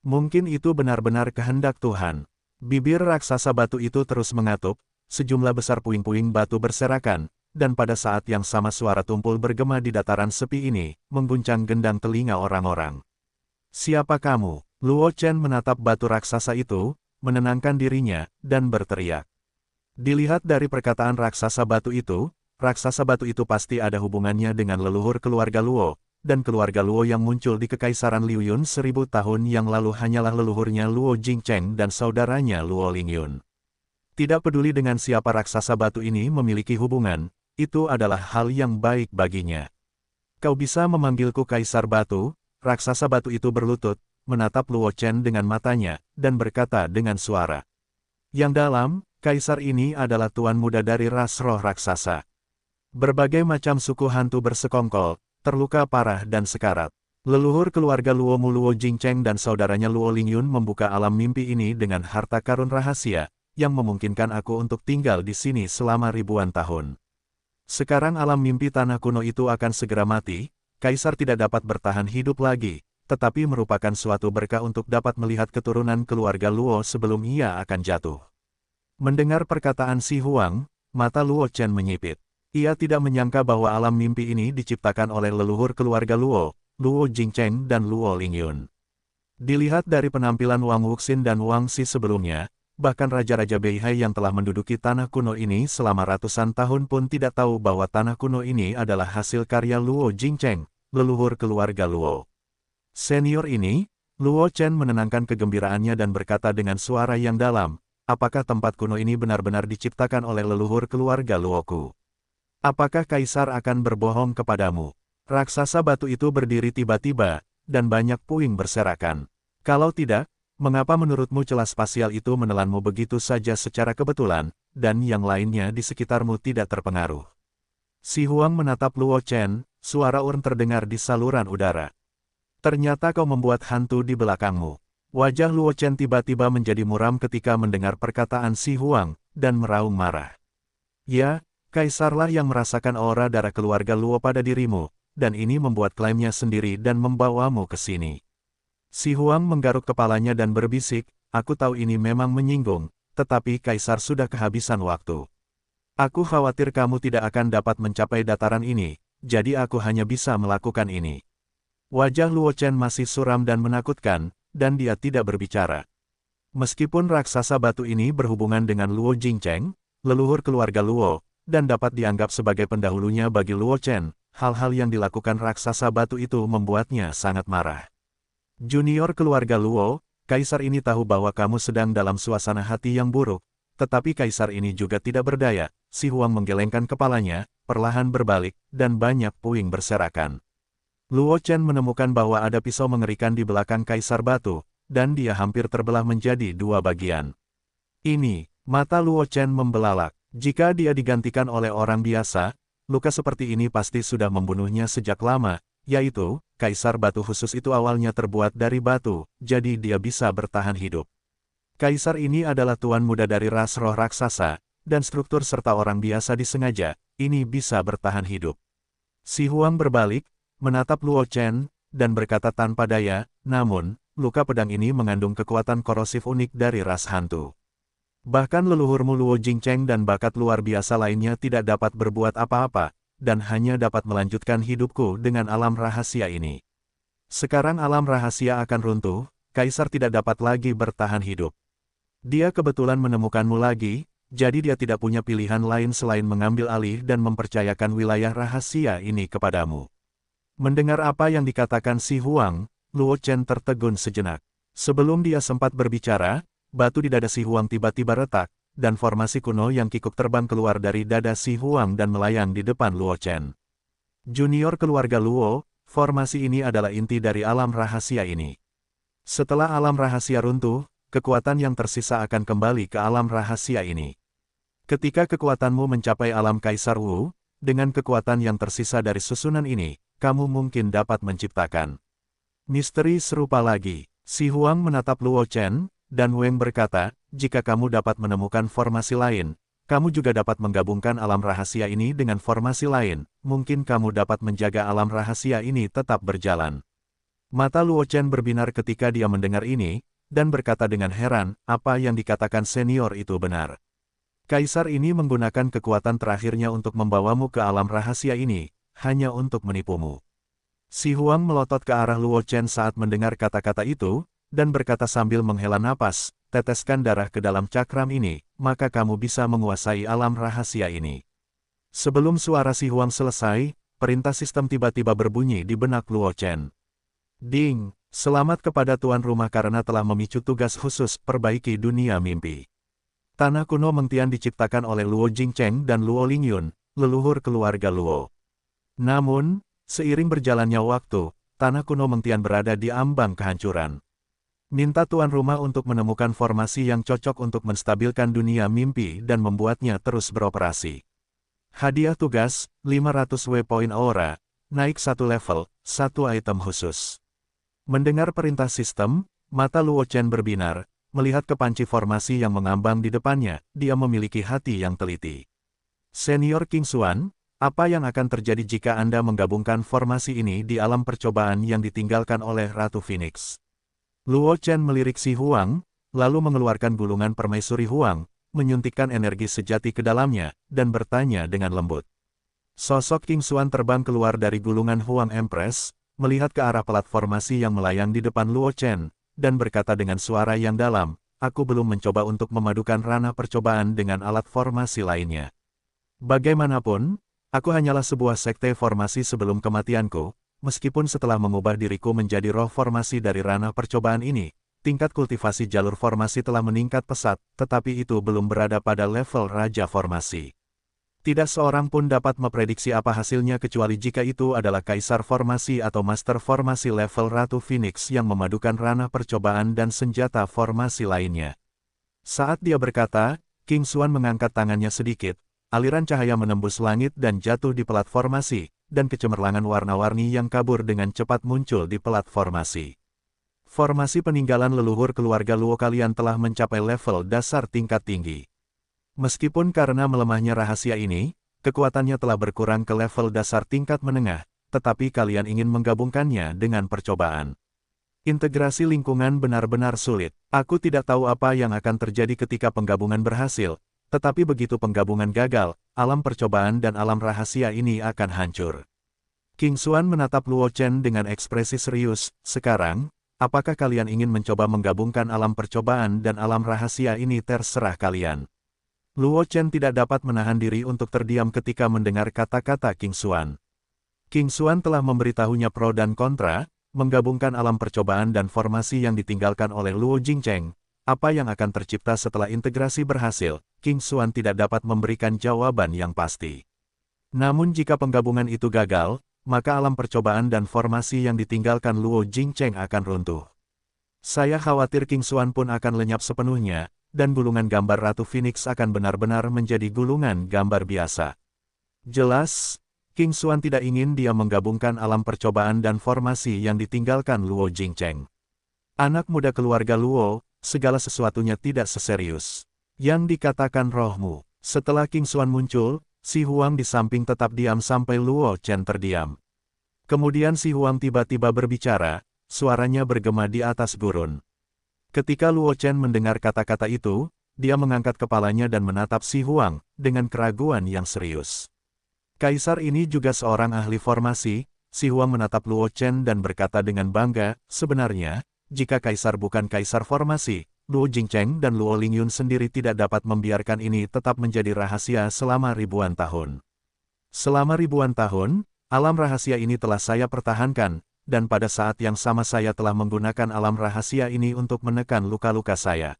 Mungkin itu benar-benar kehendak Tuhan. Bibir raksasa batu itu terus mengatup, sejumlah besar puing-puing batu berserakan, dan pada saat yang sama suara tumpul bergema di dataran sepi ini, mengguncang gendang telinga orang-orang. Siapa kamu? Luo Chen menatap batu raksasa itu, menenangkan dirinya, dan berteriak. Dilihat dari perkataan raksasa batu itu pasti ada hubungannya dengan leluhur keluarga Luo, dan keluarga Luo yang muncul di Kekaisaran Liuyun 1000 tahun yang lalu hanyalah leluhurnya Luo Jingcheng dan saudaranya Luo Lingyun. Tidak peduli dengan siapa raksasa batu ini memiliki hubungan, itu adalah hal yang baik baginya. Kau bisa memanggilku Kaisar Batu? Raksasa batu itu berlutut, menatap Luo Chen dengan matanya, dan berkata dengan suara yang dalam, Kaisar ini adalah tuan muda dari ras roh raksasa. Berbagai macam suku hantu bersekongkol, terluka parah dan sekarat. Leluhur keluarga Luo Mu Luo Jingcheng dan saudaranya Luo Lingyun membuka alam mimpi ini dengan harta karun rahasia, yang memungkinkan aku untuk tinggal di sini selama ribuan tahun. Sekarang alam mimpi tanah kuno itu akan segera mati, Kaisar tidak dapat bertahan hidup lagi, tetapi merupakan suatu berkah untuk dapat melihat keturunan keluarga Luo sebelum ia akan jatuh. Mendengar perkataan Si Huang, mata Luo Chen menyipit. Ia tidak menyangka bahwa alam mimpi ini diciptakan oleh leluhur keluarga Luo, Luo Jingcheng dan Luo Lingyun. Dilihat dari penampilan Wang Wuxin dan Wang Xi sebelumnya, bahkan Raja-Raja Beihai yang telah menduduki tanah kuno ini selama ratusan tahun pun tidak tahu bahwa tanah kuno ini adalah hasil karya Luo Jingcheng, leluhur keluarga Luo. Senior ini, Luo Chen menenangkan kegembiraannya dan berkata dengan suara yang dalam, apakah tempat kuno ini benar-benar diciptakan oleh leluhur keluarga Luoku? Apakah Kaisar akan berbohong kepadamu? Raksasa batu itu berdiri tiba-tiba, dan banyak puing berserakan. Kalau tidak, mengapa menurutmu celah spasial itu menelanmu begitu saja secara kebetulan, dan yang lainnya di sekitarmu tidak terpengaruh? Si Huang menatap Luo Chen, suara urn terdengar di saluran udara. Ternyata kau membuat hantu di belakangmu. Wajah Luo Chen tiba-tiba menjadi muram ketika mendengar perkataan Si Huang, dan meraung marah. Ya, Kaisarlah yang merasakan aura darah keluarga Luo pada dirimu, dan ini membuat klaimnya sendiri dan membawamu ke sini. Si Huang menggaruk kepalanya dan berbisik, aku tahu ini memang menyinggung, tetapi Kaisar sudah kehabisan waktu. Aku khawatir kamu tidak akan dapat mencapai dataran ini, jadi aku hanya bisa melakukan ini. Wajah Luo Chen masih suram dan menakutkan, dan dia tidak berbicara. Meskipun raksasa batu ini berhubungan dengan Luo Jingcheng, leluhur keluarga Luo, dan dapat dianggap sebagai pendahulunya bagi Luo Chen, hal-hal yang dilakukan raksasa batu itu membuatnya sangat marah. Junior keluarga Luo, Kaisar ini tahu bahwa kamu sedang dalam suasana hati yang buruk, tetapi Kaisar ini juga tidak berdaya. Si Huang menggelengkan kepalanya, perlahan berbalik, dan banyak puing berserakan. Luo Chen menemukan bahwa ada pisau mengerikan di belakang Kaisar Batu, dan dia hampir terbelah menjadi dua bagian. Ini, mata Luo Chen membelalak. Jika dia digantikan oleh orang biasa, luka seperti ini pasti sudah membunuhnya sejak lama, yaitu, Kaisar Batu khusus itu awalnya terbuat dari batu, jadi dia bisa bertahan hidup. Kaisar ini adalah tuan muda dari ras roh raksasa, dan struktur serta orang biasa disengaja, ini bisa bertahan hidup. Si Huang berbalik, menatap Luo Chen, dan berkata tanpa daya, namun, luka pedang ini mengandung kekuatan korosif unik dari ras hantu. Bahkan leluhurmu Luo Jingcheng dan bakat luar biasa lainnya tidak dapat berbuat apa-apa, dan hanya dapat melanjutkan hidupku dengan alam rahasia ini. Sekarang alam rahasia akan runtuh, Kaisar tidak dapat lagi bertahan hidup. Dia kebetulan menemukanmu lagi, jadi dia tidak punya pilihan lain selain mengambil alih dan mempercayakan wilayah rahasia ini kepadamu. Mendengar apa yang dikatakan Si Huang, Luo Chen tertegun sejenak. Sebelum dia sempat berbicara, batu di dada Si Huang tiba-tiba retak, dan formasi kuno yang kikuk terbang keluar dari dada Si Huang dan melayang di depan Luo Chen. Junior keluarga Luo, formasi ini adalah inti dari alam rahasia ini. Setelah alam rahasia runtuh, kekuatan yang tersisa akan kembali ke alam rahasia ini. Ketika kekuatanmu mencapai alam Kaisar Wu, dengan kekuatan yang tersisa dari susunan ini, kamu mungkin dapat menciptakan misteri serupa lagi. Si Huang menatap Luo Chen, dan Weng berkata, jika kamu dapat menemukan formasi lain, kamu juga dapat menggabungkan alam rahasia ini dengan formasi lain, mungkin kamu dapat menjaga alam rahasia ini tetap berjalan. Mata Luo Chen berbinar ketika dia mendengar ini, dan berkata dengan heran, apa yang dikatakan senior itu benar. Kaisar ini menggunakan kekuatan terakhirnya untuk membawamu ke alam rahasia ini, hanya untuk menipumu. Si Huang melotot ke arah Luo Chen saat mendengar kata-kata itu, dan berkata sambil menghela napas, teteskan darah ke dalam cakram ini, maka kamu bisa menguasai alam rahasia ini. Sebelum suara Si Huang selesai, perintah sistem tiba-tiba berbunyi di benak Luo Chen. Ding, selamat kepada tuan rumah karena telah memicu tugas khusus perbaiki dunia mimpi. Tanah kuno Mengtian diciptakan oleh Luo Jingcheng dan Luo Lingyun, leluhur keluarga Luo. Namun, seiring berjalannya waktu, tanah kuno Mengtian berada di ambang kehancuran. Minta tuan rumah untuk menemukan formasi yang cocok untuk menstabilkan dunia mimpi dan membuatnya terus beroperasi. Hadiah tugas, 500 W poin aura, naik 1 level, 1 item khusus. Mendengar perintah sistem, mata Luo Chen berbinar, melihat kepanci formasi yang mengambang di depannya, dia memiliki hati yang teliti. Senior King Xuan, Apa yang akan terjadi jika Anda menggabungkan formasi ini di alam percobaan yang ditinggalkan oleh Ratu Phoenix? Luo Chen melirik Si Huang, lalu mengeluarkan gulungan permaisuri Huang, menyuntikkan energi sejati ke dalamnya, dan bertanya dengan lembut. Sosok King Xuan terbang keluar dari gulungan Huang Empress, melihat ke arah platformasi yang melayang di depan Luo Chen, dan berkata dengan suara yang dalam, "Aku belum mencoba untuk memadukan ranah percobaan dengan alat formasi lainnya. Bagaimanapun, aku hanyalah sebuah sekte formasi sebelum kematianku, meskipun setelah mengubah diriku menjadi roh formasi dari ranah percobaan ini, tingkat kultivasi jalur formasi telah meningkat pesat, tetapi itu belum berada pada level Raja Formasi. Tidak seorang pun dapat memprediksi apa hasilnya kecuali jika itu adalah Kaisar Formasi atau Master Formasi level Ratu Phoenix yang memadukan ranah percobaan dan senjata formasi lainnya." Saat dia berkata, King Xuan mengangkat tangannya sedikit. Aliran cahaya menembus langit dan jatuh di platformasi, dan kecemerlangan warna-warni yang kabur dengan cepat muncul di platformasi. Formasi peninggalan leluhur keluarga Luo kalian telah mencapai level dasar tingkat tinggi. Meskipun karena melemahnya rahasia ini, kekuatannya telah berkurang ke level dasar tingkat menengah, tetapi kalian ingin menggabungkannya dengan percobaan. Integrasi lingkungan benar-benar sulit. Aku tidak tahu apa yang akan terjadi ketika penggabungan berhasil, tetapi begitu penggabungan gagal, alam percobaan dan alam rahasia ini akan hancur. King Xuan menatap Luo Chen dengan ekspresi serius. "Sekarang, apakah kalian ingin mencoba menggabungkan alam percobaan dan alam rahasia ini? Terserah kalian." Luo Chen tidak dapat menahan diri untuk terdiam ketika mendengar kata-kata King Xuan. King Xuan telah memberitahunya pro dan kontra, menggabungkan alam percobaan dan formasi yang ditinggalkan oleh Luo Jingcheng. Apa yang akan tercipta setelah integrasi berhasil? King Xuan tidak dapat memberikan jawaban yang pasti. Namun jika penggabungan itu gagal, maka alam percobaan dan formasi yang ditinggalkan Luo Jingcheng akan runtuh. Saya khawatir King Xuan pun akan lenyap sepenuhnya, dan gulungan gambar Ratu Phoenix akan benar-benar menjadi gulungan gambar biasa. Jelas, King Xuan tidak ingin dia menggabungkan alam percobaan dan formasi yang ditinggalkan Luo Jingcheng. Anak muda keluarga Luo, segala sesuatunya tidak seserius yang dikatakan rohmu. Setelah King Xuan muncul, Si Huang di samping tetap diam sampai Luo Chen terdiam. Kemudian Si Huang tiba-tiba berbicara, suaranya bergema di atas gurun. Ketika Luo Chen mendengar kata-kata itu, dia mengangkat kepalanya dan menatap Si Huang dengan keraguan yang serius. Kaisar ini juga seorang ahli formasi. Si Huang menatap Luo Chen dan berkata dengan bangga, "Sebenarnya, jika Kaisar bukan Kaisar Formasi, Luo Jingcheng dan Luo Lingyun sendiri tidak dapat membiarkan ini tetap menjadi rahasia selama ribuan tahun. Selama ribuan tahun, alam rahasia ini telah saya pertahankan, dan pada saat yang sama saya telah menggunakan alam rahasia ini untuk menekan luka-luka saya."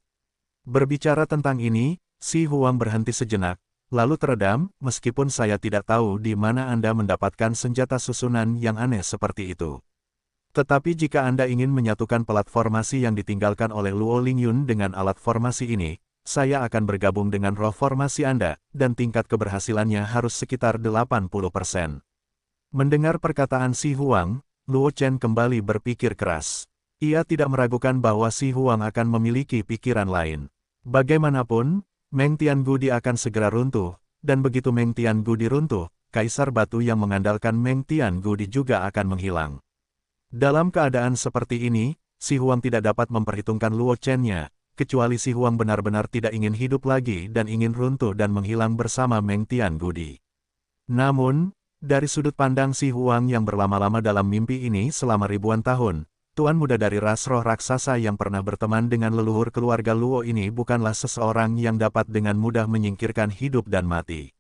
Berbicara tentang ini, Si Huang berhenti sejenak, lalu teredam, "Meskipun saya tidak tahu di mana Anda mendapatkan senjata susunan yang aneh seperti itu. Tetapi jika Anda ingin menyatukan platformasi yang ditinggalkan oleh Luo Lingyun dengan alat formasi ini, saya akan bergabung dengan roh formasi Anda, dan tingkat keberhasilannya harus sekitar 80%. Mendengar perkataan Si Huang, Luo Chen kembali berpikir keras. Ia tidak meragukan bahwa Si Huang akan memiliki pikiran lain. Bagaimanapun, Meng Tiangudi akan segera runtuh, dan begitu Meng Tiangudi runtuh, Kaisar Batu yang mengandalkan Meng Tiangudi juga akan menghilang. Dalam keadaan seperti ini, Si Huang tidak dapat memperhitungkan Luo Chen-nya, kecuali Si Huang benar-benar tidak ingin hidup lagi dan ingin runtuh dan menghilang bersama Meng Tiangudi. Namun, dari sudut pandang Si Huang yang berlama-lama dalam mimpi ini selama ribuan tahun, tuan muda dari ras roh raksasa yang pernah berteman dengan leluhur keluarga Luo ini bukanlah seseorang yang dapat dengan mudah menyingkirkan hidup dan mati.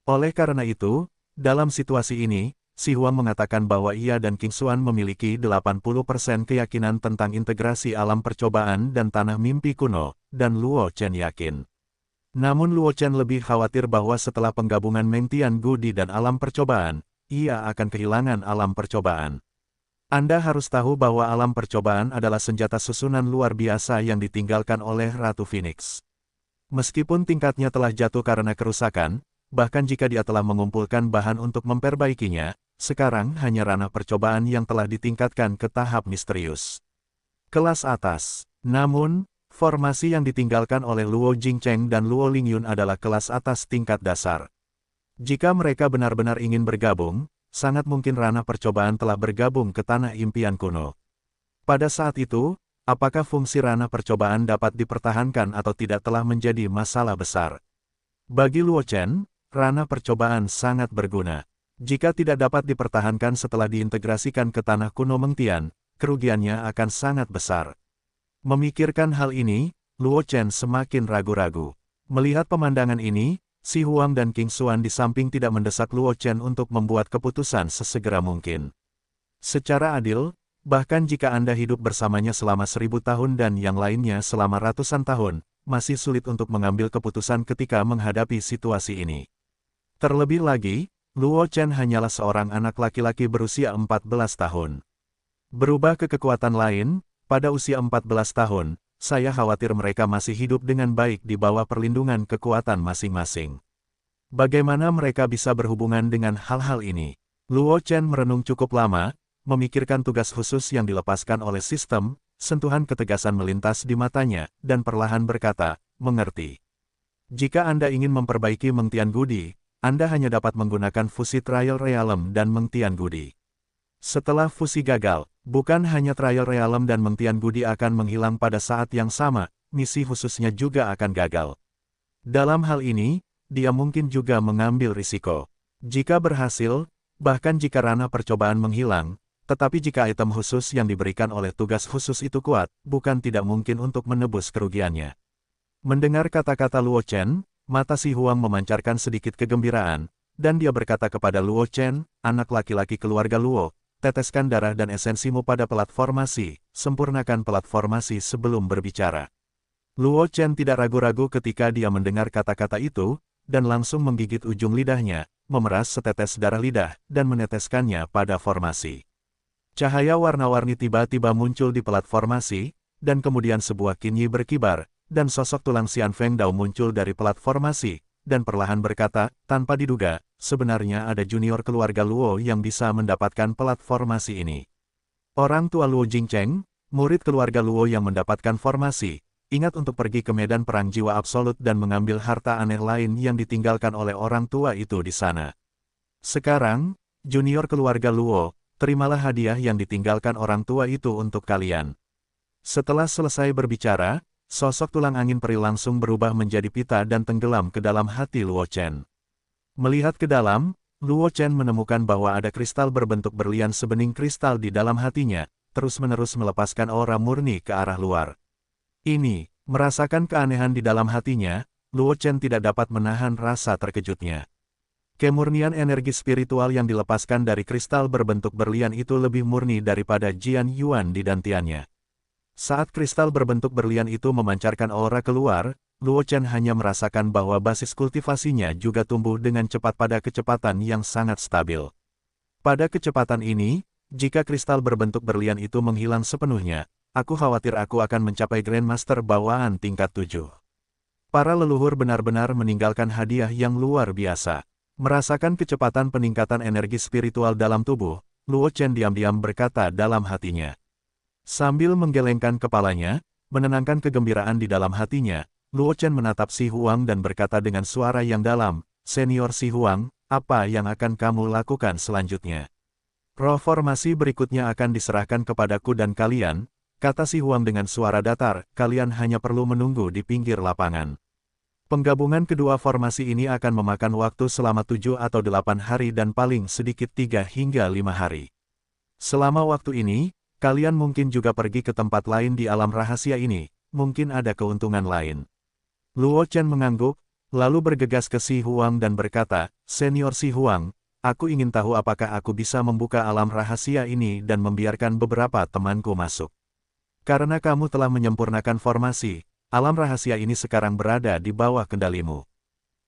Oleh karena itu, dalam situasi ini, Si Huang mengatakan bahwa ia dan King Xuan memiliki 80% keyakinan tentang integrasi alam percobaan dan tanah mimpi kuno, dan Luo Chen yakin. Namun Luo Chen lebih khawatir bahwa setelah penggabungan Meng Tiangudi dan alam percobaan, ia akan kehilangan alam percobaan. Anda harus tahu bahwa alam percobaan adalah senjata susunan luar biasa yang ditinggalkan oleh Ratu Phoenix. Meskipun tingkatnya telah jatuh karena kerusakan, bahkan jika dia telah mengumpulkan bahan untuk memperbaikinya, sekarang hanya ranah percobaan yang telah ditingkatkan ke tahap misterius. Kelas atas. Namun, formasi yang ditinggalkan oleh Luo Jingcheng dan Luo Lingyun adalah kelas atas tingkat dasar. Jika mereka benar-benar ingin bergabung, sangat mungkin ranah percobaan telah bergabung ke tanah impian kuno. Pada saat itu, apakah fungsi ranah percobaan dapat dipertahankan atau tidak telah menjadi masalah besar. Bagi Luo Chen, ranah percobaan sangat berguna. Jika tidak dapat dipertahankan setelah diintegrasikan ke tanah kuno Mengtian, kerugiannya akan sangat besar. Memikirkan hal ini, Luo Chen semakin ragu-ragu. Melihat pemandangan ini, Si Huang dan King Xuan di samping tidak mendesak Luo Chen untuk membuat keputusan sesegera mungkin. Secara adil, bahkan jika Anda hidup bersamanya selama 1000 tahun dan yang lainnya selama ratusan tahun, masih sulit untuk mengambil keputusan ketika menghadapi situasi ini. Terlebih lagi, Luo Chen hanyalah seorang anak laki-laki berusia 14 tahun. Berubah ke kekuatan lain, pada usia 14 tahun, saya khawatir mereka masih hidup dengan baik di bawah perlindungan kekuatan masing-masing. Bagaimana mereka bisa berhubungan dengan hal-hal ini? Luo Chen merenung cukup lama, memikirkan tugas khusus yang dilepaskan oleh sistem, sentuhan ketegasan melintas di matanya, dan perlahan berkata, mengerti. Jika Anda ingin memperbaiki Mengtian Gudi, Anda hanya dapat menggunakan fusi Trial Realm dan Mengtian Gudi. Setelah fusi gagal, bukan hanya Trial Realm dan Mengtian Gudi akan menghilang pada saat yang sama, misi khususnya juga akan gagal. Dalam hal ini, dia mungkin juga mengambil risiko. Jika berhasil, bahkan jika ranah percobaan menghilang, tetapi jika item khusus yang diberikan oleh tugas khusus itu kuat, bukan tidak mungkin untuk menebus kerugiannya. Mendengar kata-kata Luo Chen, mata Si Huang memancarkan sedikit kegembiraan, dan dia berkata kepada Luo Chen, anak laki-laki keluarga Luo, teteskan darah dan esensimu pada platformasi, sempurnakan platformasi sebelum berbicara. Luo Chen tidak ragu-ragu ketika dia mendengar kata-kata itu, dan langsung menggigit ujung lidahnya, memeras setetes darah lidah, dan meneteskannya pada formasi. Cahaya warna-warni tiba-tiba muncul di platformasi, dan kemudian sebuah kinyi berkibar, dan sosok tulang Xian Feng Dao muncul dari platformasi, dan perlahan berkata, tanpa diduga, sebenarnya ada junior keluarga Luo yang bisa mendapatkan platformasi ini. Orang tua Luo Jingcheng, murid keluarga Luo yang mendapatkan formasi, ingat untuk pergi ke medan perang jiwa absolut dan mengambil harta aneh lain yang ditinggalkan oleh orang tua itu di sana. Sekarang, junior keluarga Luo, terimalah hadiah yang ditinggalkan orang tua itu untuk kalian. Setelah selesai berbicara, sosok tulang angin peri langsung berubah menjadi pita dan tenggelam ke dalam hati Luo Chen. Melihat ke dalam, Luo Chen menemukan bahwa ada kristal berbentuk berlian sebening kristal di dalam hatinya, terus-menerus melepaskan aura murni ke arah luar. Ini, merasakan keanehan di dalam hatinya, Luo Chen tidak dapat menahan rasa terkejutnya. Kemurnian energi spiritual yang dilepaskan dari kristal berbentuk berlian itu lebih murni daripada Jian Yuan di dantiannya. Saat kristal berbentuk berlian itu memancarkan aura keluar, Luo Chen hanya merasakan bahwa basis kultivasinya juga tumbuh dengan cepat pada kecepatan yang sangat stabil. Pada kecepatan ini, jika kristal berbentuk berlian itu menghilang sepenuhnya, aku khawatir aku akan mencapai Grandmaster bawaan tingkat 7. Para leluhur benar-benar meninggalkan hadiah yang luar biasa. Merasakan kecepatan peningkatan energi spiritual dalam tubuh, Luo Chen diam-diam berkata dalam hatinya. Sambil menggelengkan kepalanya, menenangkan kegembiraan di dalam hatinya, Luo Chen menatap Si Huang dan berkata dengan suara yang dalam, Senior Si Huang, apa yang akan kamu lakukan selanjutnya? Roh formasi berikutnya akan diserahkan kepadaku dan kalian, kata Si Huang dengan suara datar, kalian hanya perlu menunggu di pinggir lapangan. Penggabungan kedua formasi ini akan memakan waktu selama 7 atau 8 hari dan paling sedikit 3 hingga 5 hari. Selama waktu ini, kalian mungkin juga pergi ke tempat lain di alam rahasia ini, mungkin ada keuntungan lain. Luo Chen mengangguk, lalu bergegas ke Si Huang dan berkata, Senior Si Huang, aku ingin tahu apakah aku bisa membuka alam rahasia ini dan membiarkan beberapa temanku masuk. Karena kamu telah menyempurnakan formasi, alam rahasia ini sekarang berada di bawah kendalimu.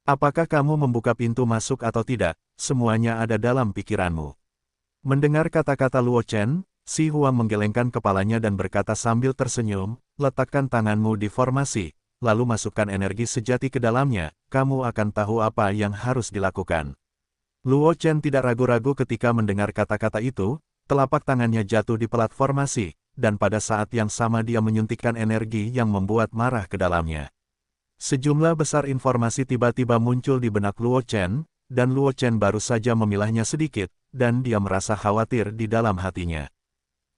Apakah kamu membuka pintu masuk atau tidak, semuanya ada dalam pikiranmu. Mendengar kata-kata Luo Chen, Si Huang menggelengkan kepalanya dan berkata sambil tersenyum, letakkan tanganmu di formasi, lalu masukkan energi sejati ke dalamnya, kamu akan tahu apa yang harus dilakukan. Luo Chen tidak ragu-ragu ketika mendengar kata-kata itu, telapak tangannya jatuh di platformasi, dan pada saat yang sama dia menyuntikkan energi yang membuat marah ke dalamnya. Sejumlah besar informasi tiba-tiba muncul di benak Luo Chen, dan Luo Chen baru saja memilahnya sedikit, dan dia merasa khawatir di dalam hatinya.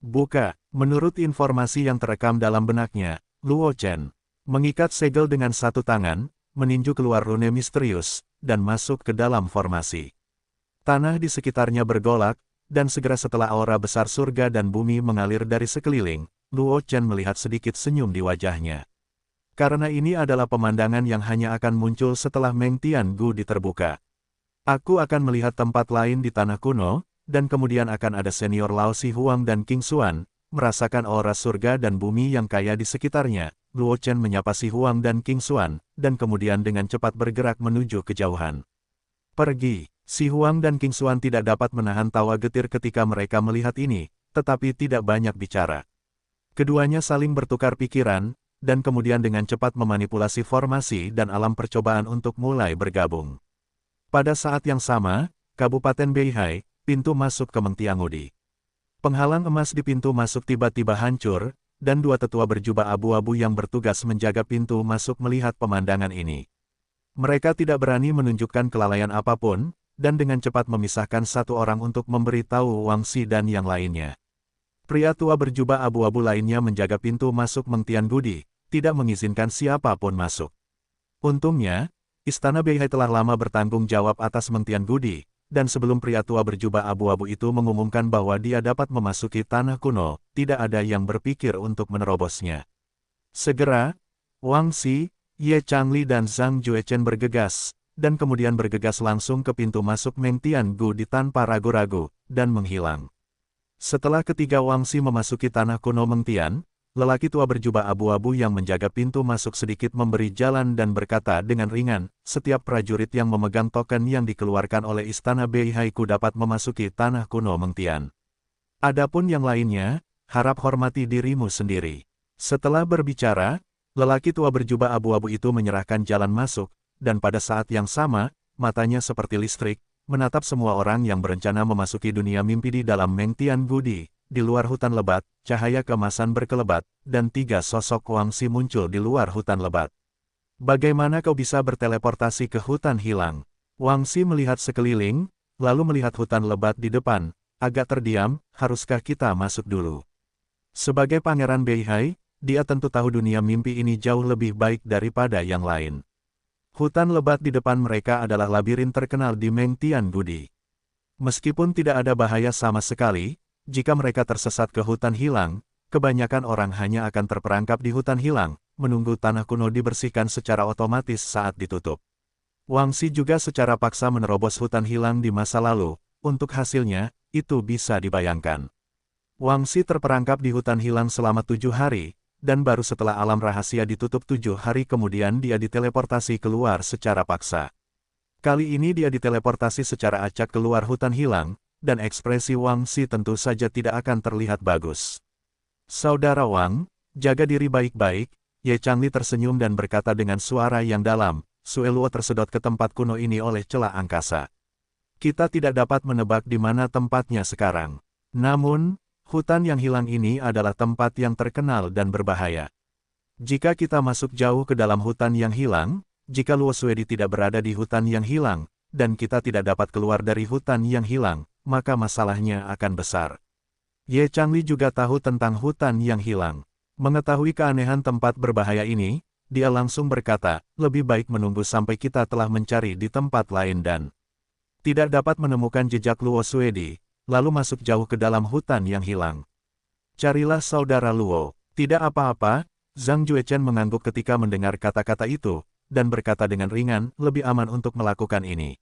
Buka, menurut informasi yang terekam dalam benaknya, Luo Chen mengikat segel dengan satu tangan, meninju keluar rune misterius, dan masuk ke dalam formasi. Tanah di sekitarnya bergolak, dan segera setelah aura besar surga dan bumi mengalir dari sekeliling, Luo Chen melihat sedikit senyum di wajahnya. Karena ini adalah pemandangan yang hanya akan muncul setelah Meng Tiangu diterbuka. Aku akan melihat tempat lain di tanah kuno, dan kemudian akan ada senior Lao Si Huang dan King Xuan, merasakan aura surga dan bumi yang kaya di sekitarnya. Luo Chen menyapa Si Huang dan King Xuan, dan kemudian dengan cepat bergerak menuju kejauhan. Pergi. Si Huang dan King Xuan tidak dapat menahan tawa getir ketika mereka melihat ini, tetapi tidak banyak bicara. Keduanya saling bertukar pikiran, dan kemudian dengan cepat memanipulasi formasi dan alam percobaan untuk mulai bergabung. Pada saat yang sama, Kabupaten Beihai, pintu masuk ke Meng Tiangudi. Penghalang emas di pintu masuk tiba-tiba hancur, dan dua tetua berjubah abu-abu yang bertugas menjaga pintu masuk melihat pemandangan ini. Mereka tidak berani menunjukkan kelalaian apapun, dan dengan cepat memisahkan satu orang untuk memberitahu Wang Xi dan yang lainnya. Pria tua berjubah abu-abu lainnya menjaga pintu masuk Meng Tiangudi, tidak mengizinkan siapapun masuk. Untungnya, Istana Beihai telah lama bertanggung jawab atas Meng Tiangudi, dan sebelum pria tua berjubah abu-abu itu mengumumkan bahwa dia dapat memasuki tanah kuno, tidak ada yang berpikir untuk menerobosnya. Segera, Wang Xi, Ye Changli dan Zhang Juechen bergegas, dan kemudian bergegas langsung ke pintu masuk Meng Tiangudi tanpa ragu-ragu, dan menghilang. Setelah ketiga Wang Xi memasuki tanah kuno Meng Tian, lelaki tua berjubah abu-abu yang menjaga pintu masuk sedikit memberi jalan dan berkata dengan ringan, setiap prajurit yang memegang token yang dikeluarkan oleh Istana Beihai ku dapat memasuki tanah kuno Meng Tian. Adapun yang lainnya, harap hormati dirimu sendiri. Setelah berbicara, lelaki tua berjubah abu-abu itu menyerahkan jalan masuk, dan pada saat yang sama, matanya seperti listrik, menatap semua orang yang berencana memasuki dunia mimpi di dalam Meng Tiangudi. Di luar hutan lebat, cahaya keemasan berkelebat, dan tiga sosok Wang Xi muncul di luar hutan lebat. Bagaimana kau bisa berteleportasi ke hutan hilang? Wang Xi melihat sekeliling, lalu melihat hutan lebat di depan, agak terdiam, haruskah kita masuk dulu? Sebagai Pangeran Beihai, dia tentu tahu dunia mimpi ini jauh lebih baik daripada yang lain. Hutan lebat di depan mereka adalah labirin terkenal di Meng Tiangudi. Meskipun tidak ada bahaya sama sekali, jika mereka tersesat ke hutan hilang, kebanyakan orang hanya akan terperangkap di hutan hilang, menunggu tanah kuno dibersihkan secara otomatis saat ditutup. Wang Xi juga secara paksa menerobos hutan hilang di masa lalu, untuk hasilnya, itu bisa dibayangkan. Wang Xi terperangkap di hutan hilang selama 7 hari, dan baru setelah alam rahasia ditutup 7 hari kemudian dia diteleportasi keluar secara paksa. Kali ini dia diteleportasi secara acak keluar hutan hilang, dan ekspresi Wang Xi tentu saja tidak akan terlihat bagus. Saudara Wang, jaga diri baik-baik, Ye Changli tersenyum dan berkata dengan suara yang dalam, Sue Luo tersedot ke tempat kuno ini oleh celah angkasa. Kita tidak dapat menebak di mana tempatnya sekarang. Namun, hutan yang hilang ini adalah tempat yang terkenal dan berbahaya. Jika kita masuk jauh ke dalam hutan yang hilang, jika Luo Suedi tidak berada di hutan yang hilang, dan kita tidak dapat keluar dari hutan yang hilang, maka masalahnya akan besar. Ye Changli juga tahu tentang hutan yang hilang. Mengetahui keanehan tempat berbahaya ini, dia langsung berkata, lebih baik menunggu sampai kita telah mencari di tempat lain dan tidak dapat menemukan jejak Luo Suedi, lalu masuk jauh ke dalam hutan yang hilang. Carilah saudara Luo. Tidak apa-apa, Zhang Juechen mengangguk ketika mendengar kata-kata itu, dan berkata dengan ringan, lebih aman untuk melakukan ini.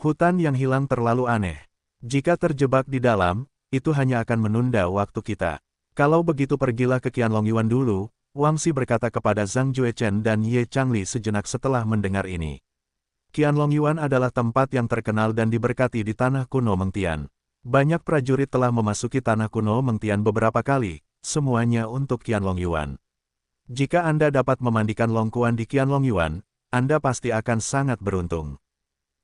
Hutan yang hilang terlalu aneh. Jika terjebak di dalam, itu hanya akan menunda waktu kita. Kalau begitu pergilah ke Qianlong Yuan dulu, Wang Xi berkata kepada Zhang Juechen dan Ye Changli sejenak setelah mendengar ini. Qianlong Yuan adalah tempat yang terkenal dan diberkati di tanah kuno Meng Tian. Banyak prajurit telah memasuki tanah kuno Meng Tian beberapa kali, semuanya untuk Qianlong Yuan. Jika Anda dapat memandikan Long Quan di Qianlong Yuan, Anda pasti akan sangat beruntung.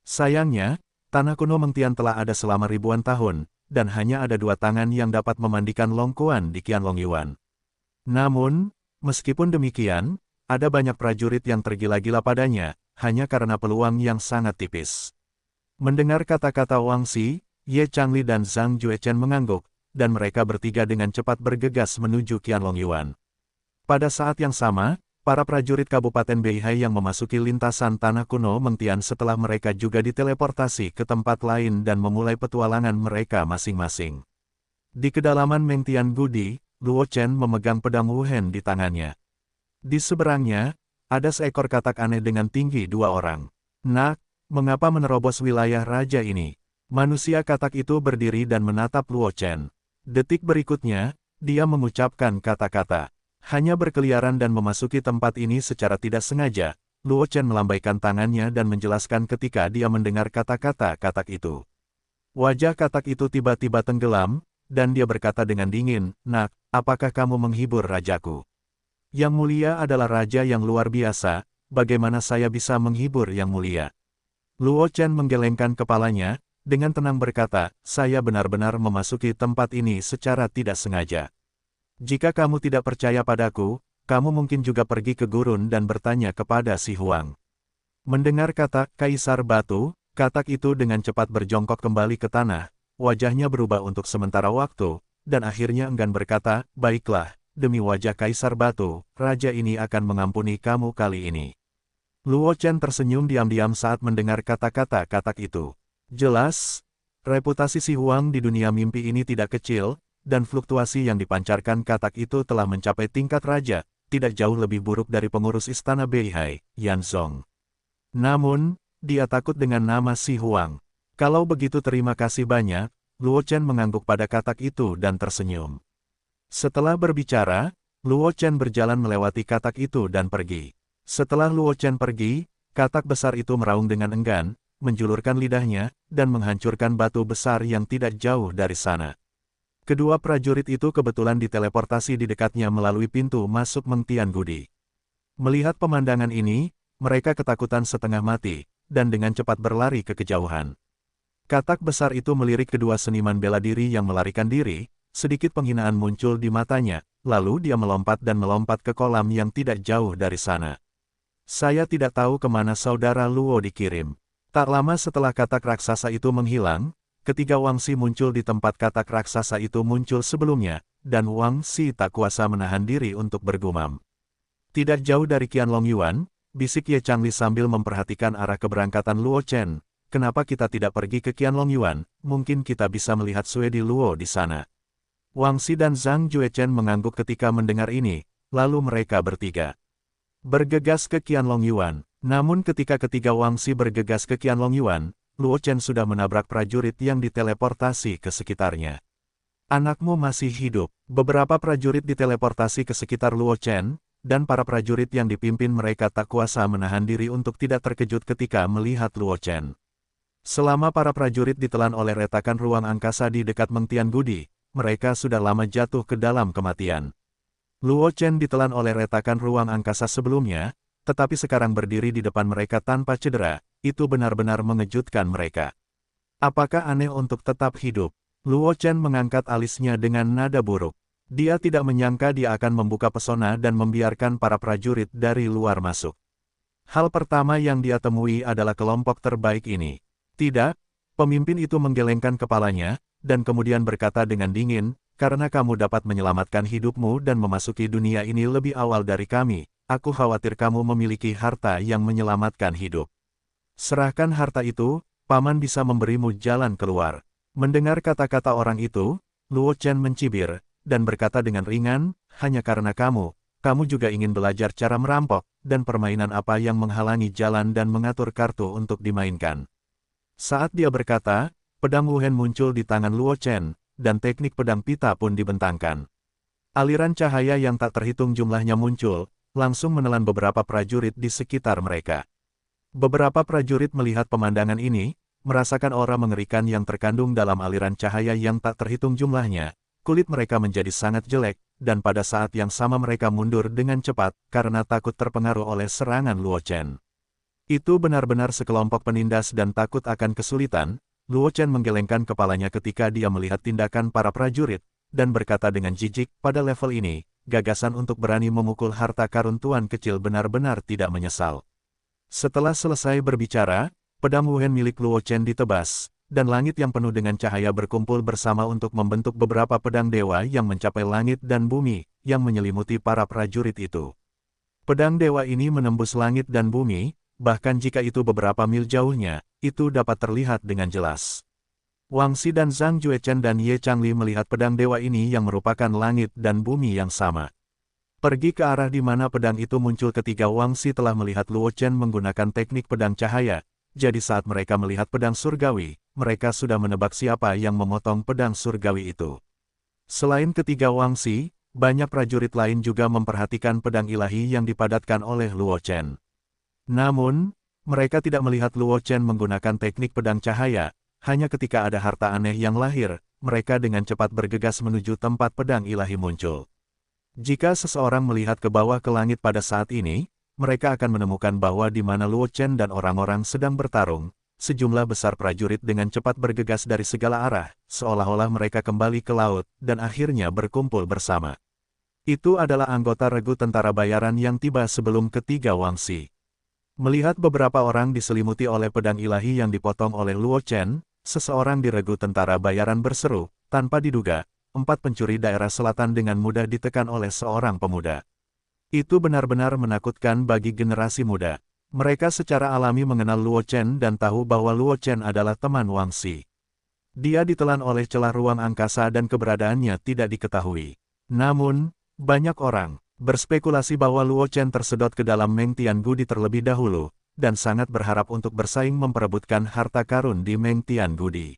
Sayangnya, tanah kuno Meng Tian telah ada selama ribuan tahun, dan hanya ada 2 tangan yang dapat memandikan Long Quan di Qianlong Yuan. Namun, meskipun demikian, ada banyak prajurit yang tergila-gila padanya, hanya karena peluang yang sangat tipis. Mendengar kata-kata Wang Xi, Ye Changli dan Zhang Juechen mengangguk, dan mereka bertiga dengan cepat bergegas menuju Qianlongyuan. Pada saat yang sama, para prajurit Kabupaten Beihai yang memasuki lintasan tanah kuno Mengtian setelah mereka juga diteleportasi ke tempat lain dan memulai petualangan mereka masing-masing. Di kedalaman Mengtian Gudi, Luo Chen memegang pedang Wuhen di tangannya. Di seberangnya, ada seekor katak aneh dengan tinggi 2 orang. Nak, mengapa menerobos wilayah raja ini? Manusia katak itu berdiri dan menatap Luo Chen. Detik berikutnya, dia mengucapkan kata-kata. Hanya berkeliaran dan memasuki tempat ini secara tidak sengaja, Luo Chen melambaikan tangannya dan menjelaskan ketika dia mendengar kata-kata katak itu. Wajah katak itu tiba-tiba tenggelam, dan dia berkata dengan dingin, "Nak, apakah kamu menghibur rajaku? Yang mulia adalah raja yang luar biasa, bagaimana saya bisa menghibur yang mulia?" Luo Chen menggelengkan kepalanya, dengan tenang berkata, "Saya benar-benar memasuki tempat ini secara tidak sengaja. Jika kamu tidak percaya padaku, kamu mungkin juga pergi ke gurun dan bertanya kepada si Huang." Mendengar kata Kaisar Batu, katak itu dengan cepat berjongkok kembali ke tanah, wajahnya berubah untuk sementara waktu, dan akhirnya enggan berkata, "Baiklah, demi wajah Kaisar Batu, raja ini akan mengampuni kamu kali ini." Luo Chen tersenyum diam-diam saat mendengar kata-kata katak itu. Jelas, reputasi si Huang di dunia mimpi ini tidak kecil, dan fluktuasi yang dipancarkan katak itu telah mencapai tingkat raja, tidak jauh lebih buruk dari pengurus istana Beihai, Yan Zong. Namun, dia takut dengan nama si Huang. Kalau begitu terima kasih banyak, Luo Chen mengangguk pada katak itu dan tersenyum. Setelah berbicara, Luo Chen berjalan melewati katak itu dan pergi. Setelah Luo Chen pergi, katak besar itu meraung dengan enggan, menjulurkan lidahnya, dan menghancurkan batu besar yang tidak jauh dari sana. Kedua prajurit itu kebetulan diteleportasi di dekatnya melalui pintu masuk Mengtian Gudi. Melihat pemandangan ini, mereka ketakutan setengah mati, dan dengan cepat berlari ke kejauhan. Katak besar itu melirik kedua seniman bela diri yang melarikan diri, sedikit penghinaan muncul di matanya, lalu dia melompat dan melompat ke kolam yang tidak jauh dari sana. "Saya tidak tahu kemana saudara Luo dikirim." Tak lama setelah katak raksasa itu menghilang, ketiga Wang Xi muncul di tempat katak raksasa itu muncul sebelumnya, dan Wang Xi tak kuasa menahan diri untuk bergumam. Tidak jauh dari Qianlongyuan, bisik Ye Changli sambil memperhatikan arah keberangkatan Luo Chen. "Kenapa kita tidak pergi ke Qianlongyuan? Mungkin kita bisa melihat Sui di Luo di sana." Wang Xi dan Zhang Juechen mengangguk ketika mendengar ini, lalu mereka bertiga bergegas ke Qianlongyuan. Namun ketika ketiga Wang Xi bergegas ke Qianlongyuan, Luo Chen sudah menabrak prajurit yang diteleportasi ke sekitarnya. "Anakmu masih hidup." Beberapa prajurit diteleportasi ke sekitar Luo Chen, dan para prajurit yang dipimpin mereka tak kuasa menahan diri untuk tidak terkejut ketika melihat Luo Chen. Selama para prajurit ditelan oleh retakan ruang angkasa di dekat Mengtian Gudi, mereka sudah lama jatuh ke dalam kematian. Luo Chen ditelan oleh retakan ruang angkasa sebelumnya, tetapi sekarang berdiri di depan mereka tanpa cedera, itu benar-benar mengejutkan mereka. "Apakah aneh untuk tetap hidup?" Luo Chen mengangkat alisnya dengan nada buruk. Dia tidak menyangka dia akan membuka pesona dan membiarkan para prajurit dari luar masuk. Hal pertama yang dia temui adalah kelompok terbaik ini. "Tidak," pemimpin itu menggelengkan kepalanya, dan kemudian berkata dengan dingin, "Karena kamu dapat menyelamatkan hidupmu dan memasuki dunia ini lebih awal dari kami, aku khawatir kamu memiliki harta yang menyelamatkan hidup. Serahkan harta itu, paman bisa memberimu jalan keluar." Mendengar kata-kata orang itu, Luo Chen mencibir, dan berkata dengan ringan, "Hanya karena kamu juga ingin belajar cara merampok, dan permainan apa yang menghalangi jalan dan mengatur kartu untuk dimainkan." Saat dia berkata, pedang Wuhen muncul di tangan Luo Chen, dan teknik pedang pita pun dibentangkan. Aliran cahaya yang tak terhitung jumlahnya muncul, langsung menelan beberapa prajurit di sekitar mereka. Beberapa prajurit melihat pemandangan ini, merasakan aura mengerikan yang terkandung dalam aliran cahaya yang tak terhitung jumlahnya, kulit mereka menjadi sangat jelek, dan pada saat yang sama mereka mundur dengan cepat, karena takut terpengaruh oleh serangan Luo Chen. Itu benar-benar sekelompok penindas dan takut akan kesulitan. Luo Chen menggelengkan kepalanya ketika dia melihat tindakan para prajurit, dan berkata dengan jijik, "Pada level ini, gagasan untuk berani memukul harta karun tuan kecil benar-benar tidak menyesal." Setelah selesai berbicara, pedang Wuhen milik Luo Chen ditebas, dan langit yang penuh dengan cahaya berkumpul bersama untuk membentuk beberapa pedang dewa yang mencapai langit dan bumi, yang menyelimuti para prajurit itu. Pedang dewa ini menembus langit dan bumi, bahkan jika itu beberapa mil jauhnya, itu dapat terlihat dengan jelas. Wang Xi dan Zhang Juechen dan Ye Changli melihat pedang dewa ini yang merupakan langit dan bumi yang sama. Pergi ke arah di mana pedang itu muncul ketika Wang Xi telah melihat Luo Chen menggunakan teknik pedang cahaya, jadi saat mereka melihat pedang surgawi, mereka sudah menebak siapa yang memotong pedang surgawi itu. Selain ketiga Wang Xi, banyak prajurit lain juga memperhatikan pedang ilahi yang dipadatkan oleh Luo Chen. Namun, mereka tidak melihat Luo Chen menggunakan teknik pedang cahaya, hanya ketika ada harta aneh yang lahir, mereka dengan cepat bergegas menuju tempat pedang ilahi muncul. Jika seseorang melihat ke bawah ke langit pada saat ini, mereka akan menemukan bahwa di mana Luo Chen dan orang-orang sedang bertarung, sejumlah besar prajurit dengan cepat bergegas dari segala arah, seolah-olah mereka kembali ke laut, dan akhirnya berkumpul bersama. Itu adalah anggota regu tentara bayaran yang tiba sebelum ketiga Wang Xi. Melihat beberapa orang diselimuti oleh pedang ilahi yang dipotong oleh Luo Chen, seseorang di regu tentara bayaran berseru, tanpa diduga, 4 pencuri daerah selatan dengan mudah ditekan oleh seorang pemuda. Itu benar-benar menakutkan bagi generasi muda. Mereka secara alami mengenal Luo Chen dan tahu bahwa Luo Chen adalah teman Wang Xi. Dia ditelan oleh celah ruang angkasa dan keberadaannya tidak diketahui. Namun, banyak orang berspekulasi bahwa Luo Chen tersedot ke dalam Meng Tiangudi terlebih dahulu, dan sangat berharap untuk bersaing memperebutkan harta karun di Meng Tiangudi.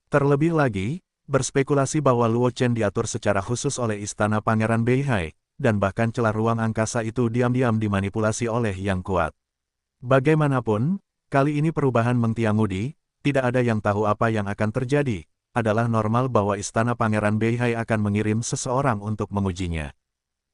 Terlebih lagi, berspekulasi bahwa Luo Chen diatur secara khusus oleh Istana Pangeran Beihai, dan bahkan celah ruang angkasa itu diam-diam dimanipulasi oleh yang kuat. Bagaimanapun, kali ini perubahan Meng Tiangudi, tidak ada yang tahu apa yang akan terjadi, adalah normal bahwa Istana Pangeran Beihai akan mengirim seseorang untuk mengujinya.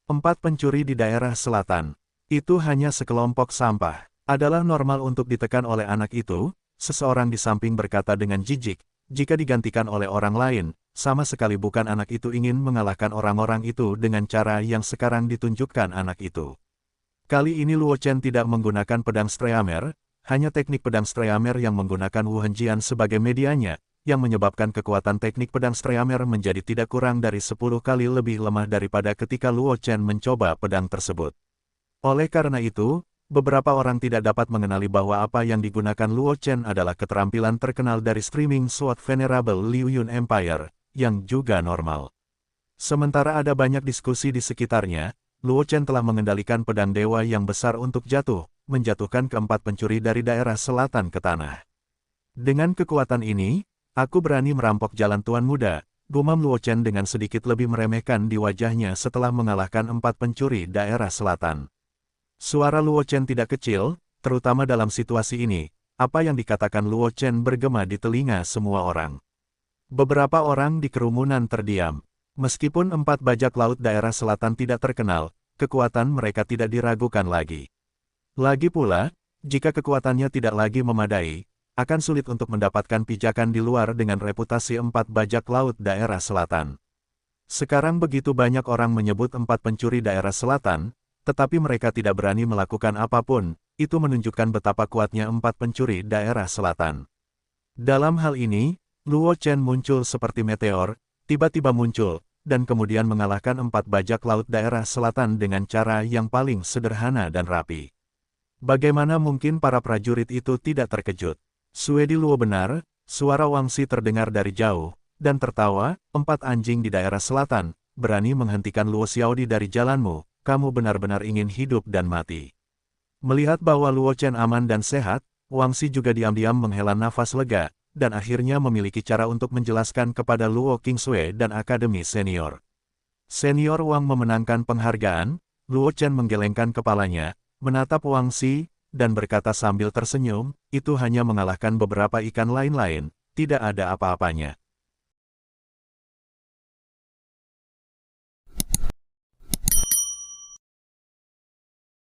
4 pencuri di daerah selatan. Itu hanya sekelompok sampah. Adalah normal untuk ditekan oleh anak itu, seseorang di samping berkata dengan jijik, jika digantikan oleh orang lain, sama sekali bukan anak itu ingin mengalahkan orang-orang itu dengan cara yang sekarang ditunjukkan anak itu. Kali ini Luo Chen tidak menggunakan pedang Streamer, hanya teknik pedang Streamer yang menggunakan Wu Henjian sebagai medianya, yang menyebabkan kekuatan teknik pedang Streamer menjadi tidak kurang dari 10 kali lebih lemah daripada ketika Luo Chen mencoba pedang tersebut. Oleh karena itu, beberapa orang tidak dapat mengenali bahwa apa yang digunakan Luo Chen adalah keterampilan terkenal dari Streaming Sword Venerable Liu Yun Empire, yang juga normal. Sementara ada banyak diskusi di sekitarnya, Luo Chen telah mengendalikan pedang dewa yang besar untuk menjatuhkan keempat pencuri dari daerah selatan ke tanah. Dengan kekuatan ini, aku berani merampok jalan tuan muda, gumam Luo Chen dengan sedikit lebih meremehkan di wajahnya setelah mengalahkan 4 pencuri daerah selatan. Suara Luo Chen tidak kecil, terutama dalam situasi ini, apa yang dikatakan Luo Chen bergema di telinga semua orang. Beberapa orang di kerumunan terdiam. Meskipun 4 bajak laut daerah selatan tidak terkenal, kekuatan mereka tidak diragukan lagi. Lagi pula, jika kekuatannya tidak lagi memadai, akan sulit untuk mendapatkan pijakan di luar dengan reputasi 4 bajak laut daerah selatan. Sekarang begitu banyak orang menyebut 4 pencuri daerah selatan, tetapi mereka tidak berani melakukan apapun, itu menunjukkan betapa kuatnya 4 pencuri daerah selatan. Dalam hal ini, Luo Chen muncul seperti meteor, tiba-tiba muncul, dan kemudian mengalahkan 4 bajak laut daerah selatan dengan cara yang paling sederhana dan rapi. Bagaimana mungkin para prajurit itu tidak terkejut? Suedi Luo benar, suara Wang Xi terdengar dari jauh, dan tertawa, 4 anjing di daerah selatan, berani menghentikan Luo Xiaodi dari jalanmu. Kamu benar-benar ingin hidup dan mati. Melihat bahwa Luo Chen aman dan sehat, Wang Xi juga diam-diam menghela nafas lega, dan akhirnya memiliki cara untuk menjelaskan kepada Luo Qingsui dan Akademi Senior. Senior Wang memenangkan penghargaan, Luo Chen menggelengkan kepalanya, menatap Wang Xi, dan berkata sambil tersenyum, itu hanya mengalahkan beberapa ikan lain-lain, tidak ada apa-apanya.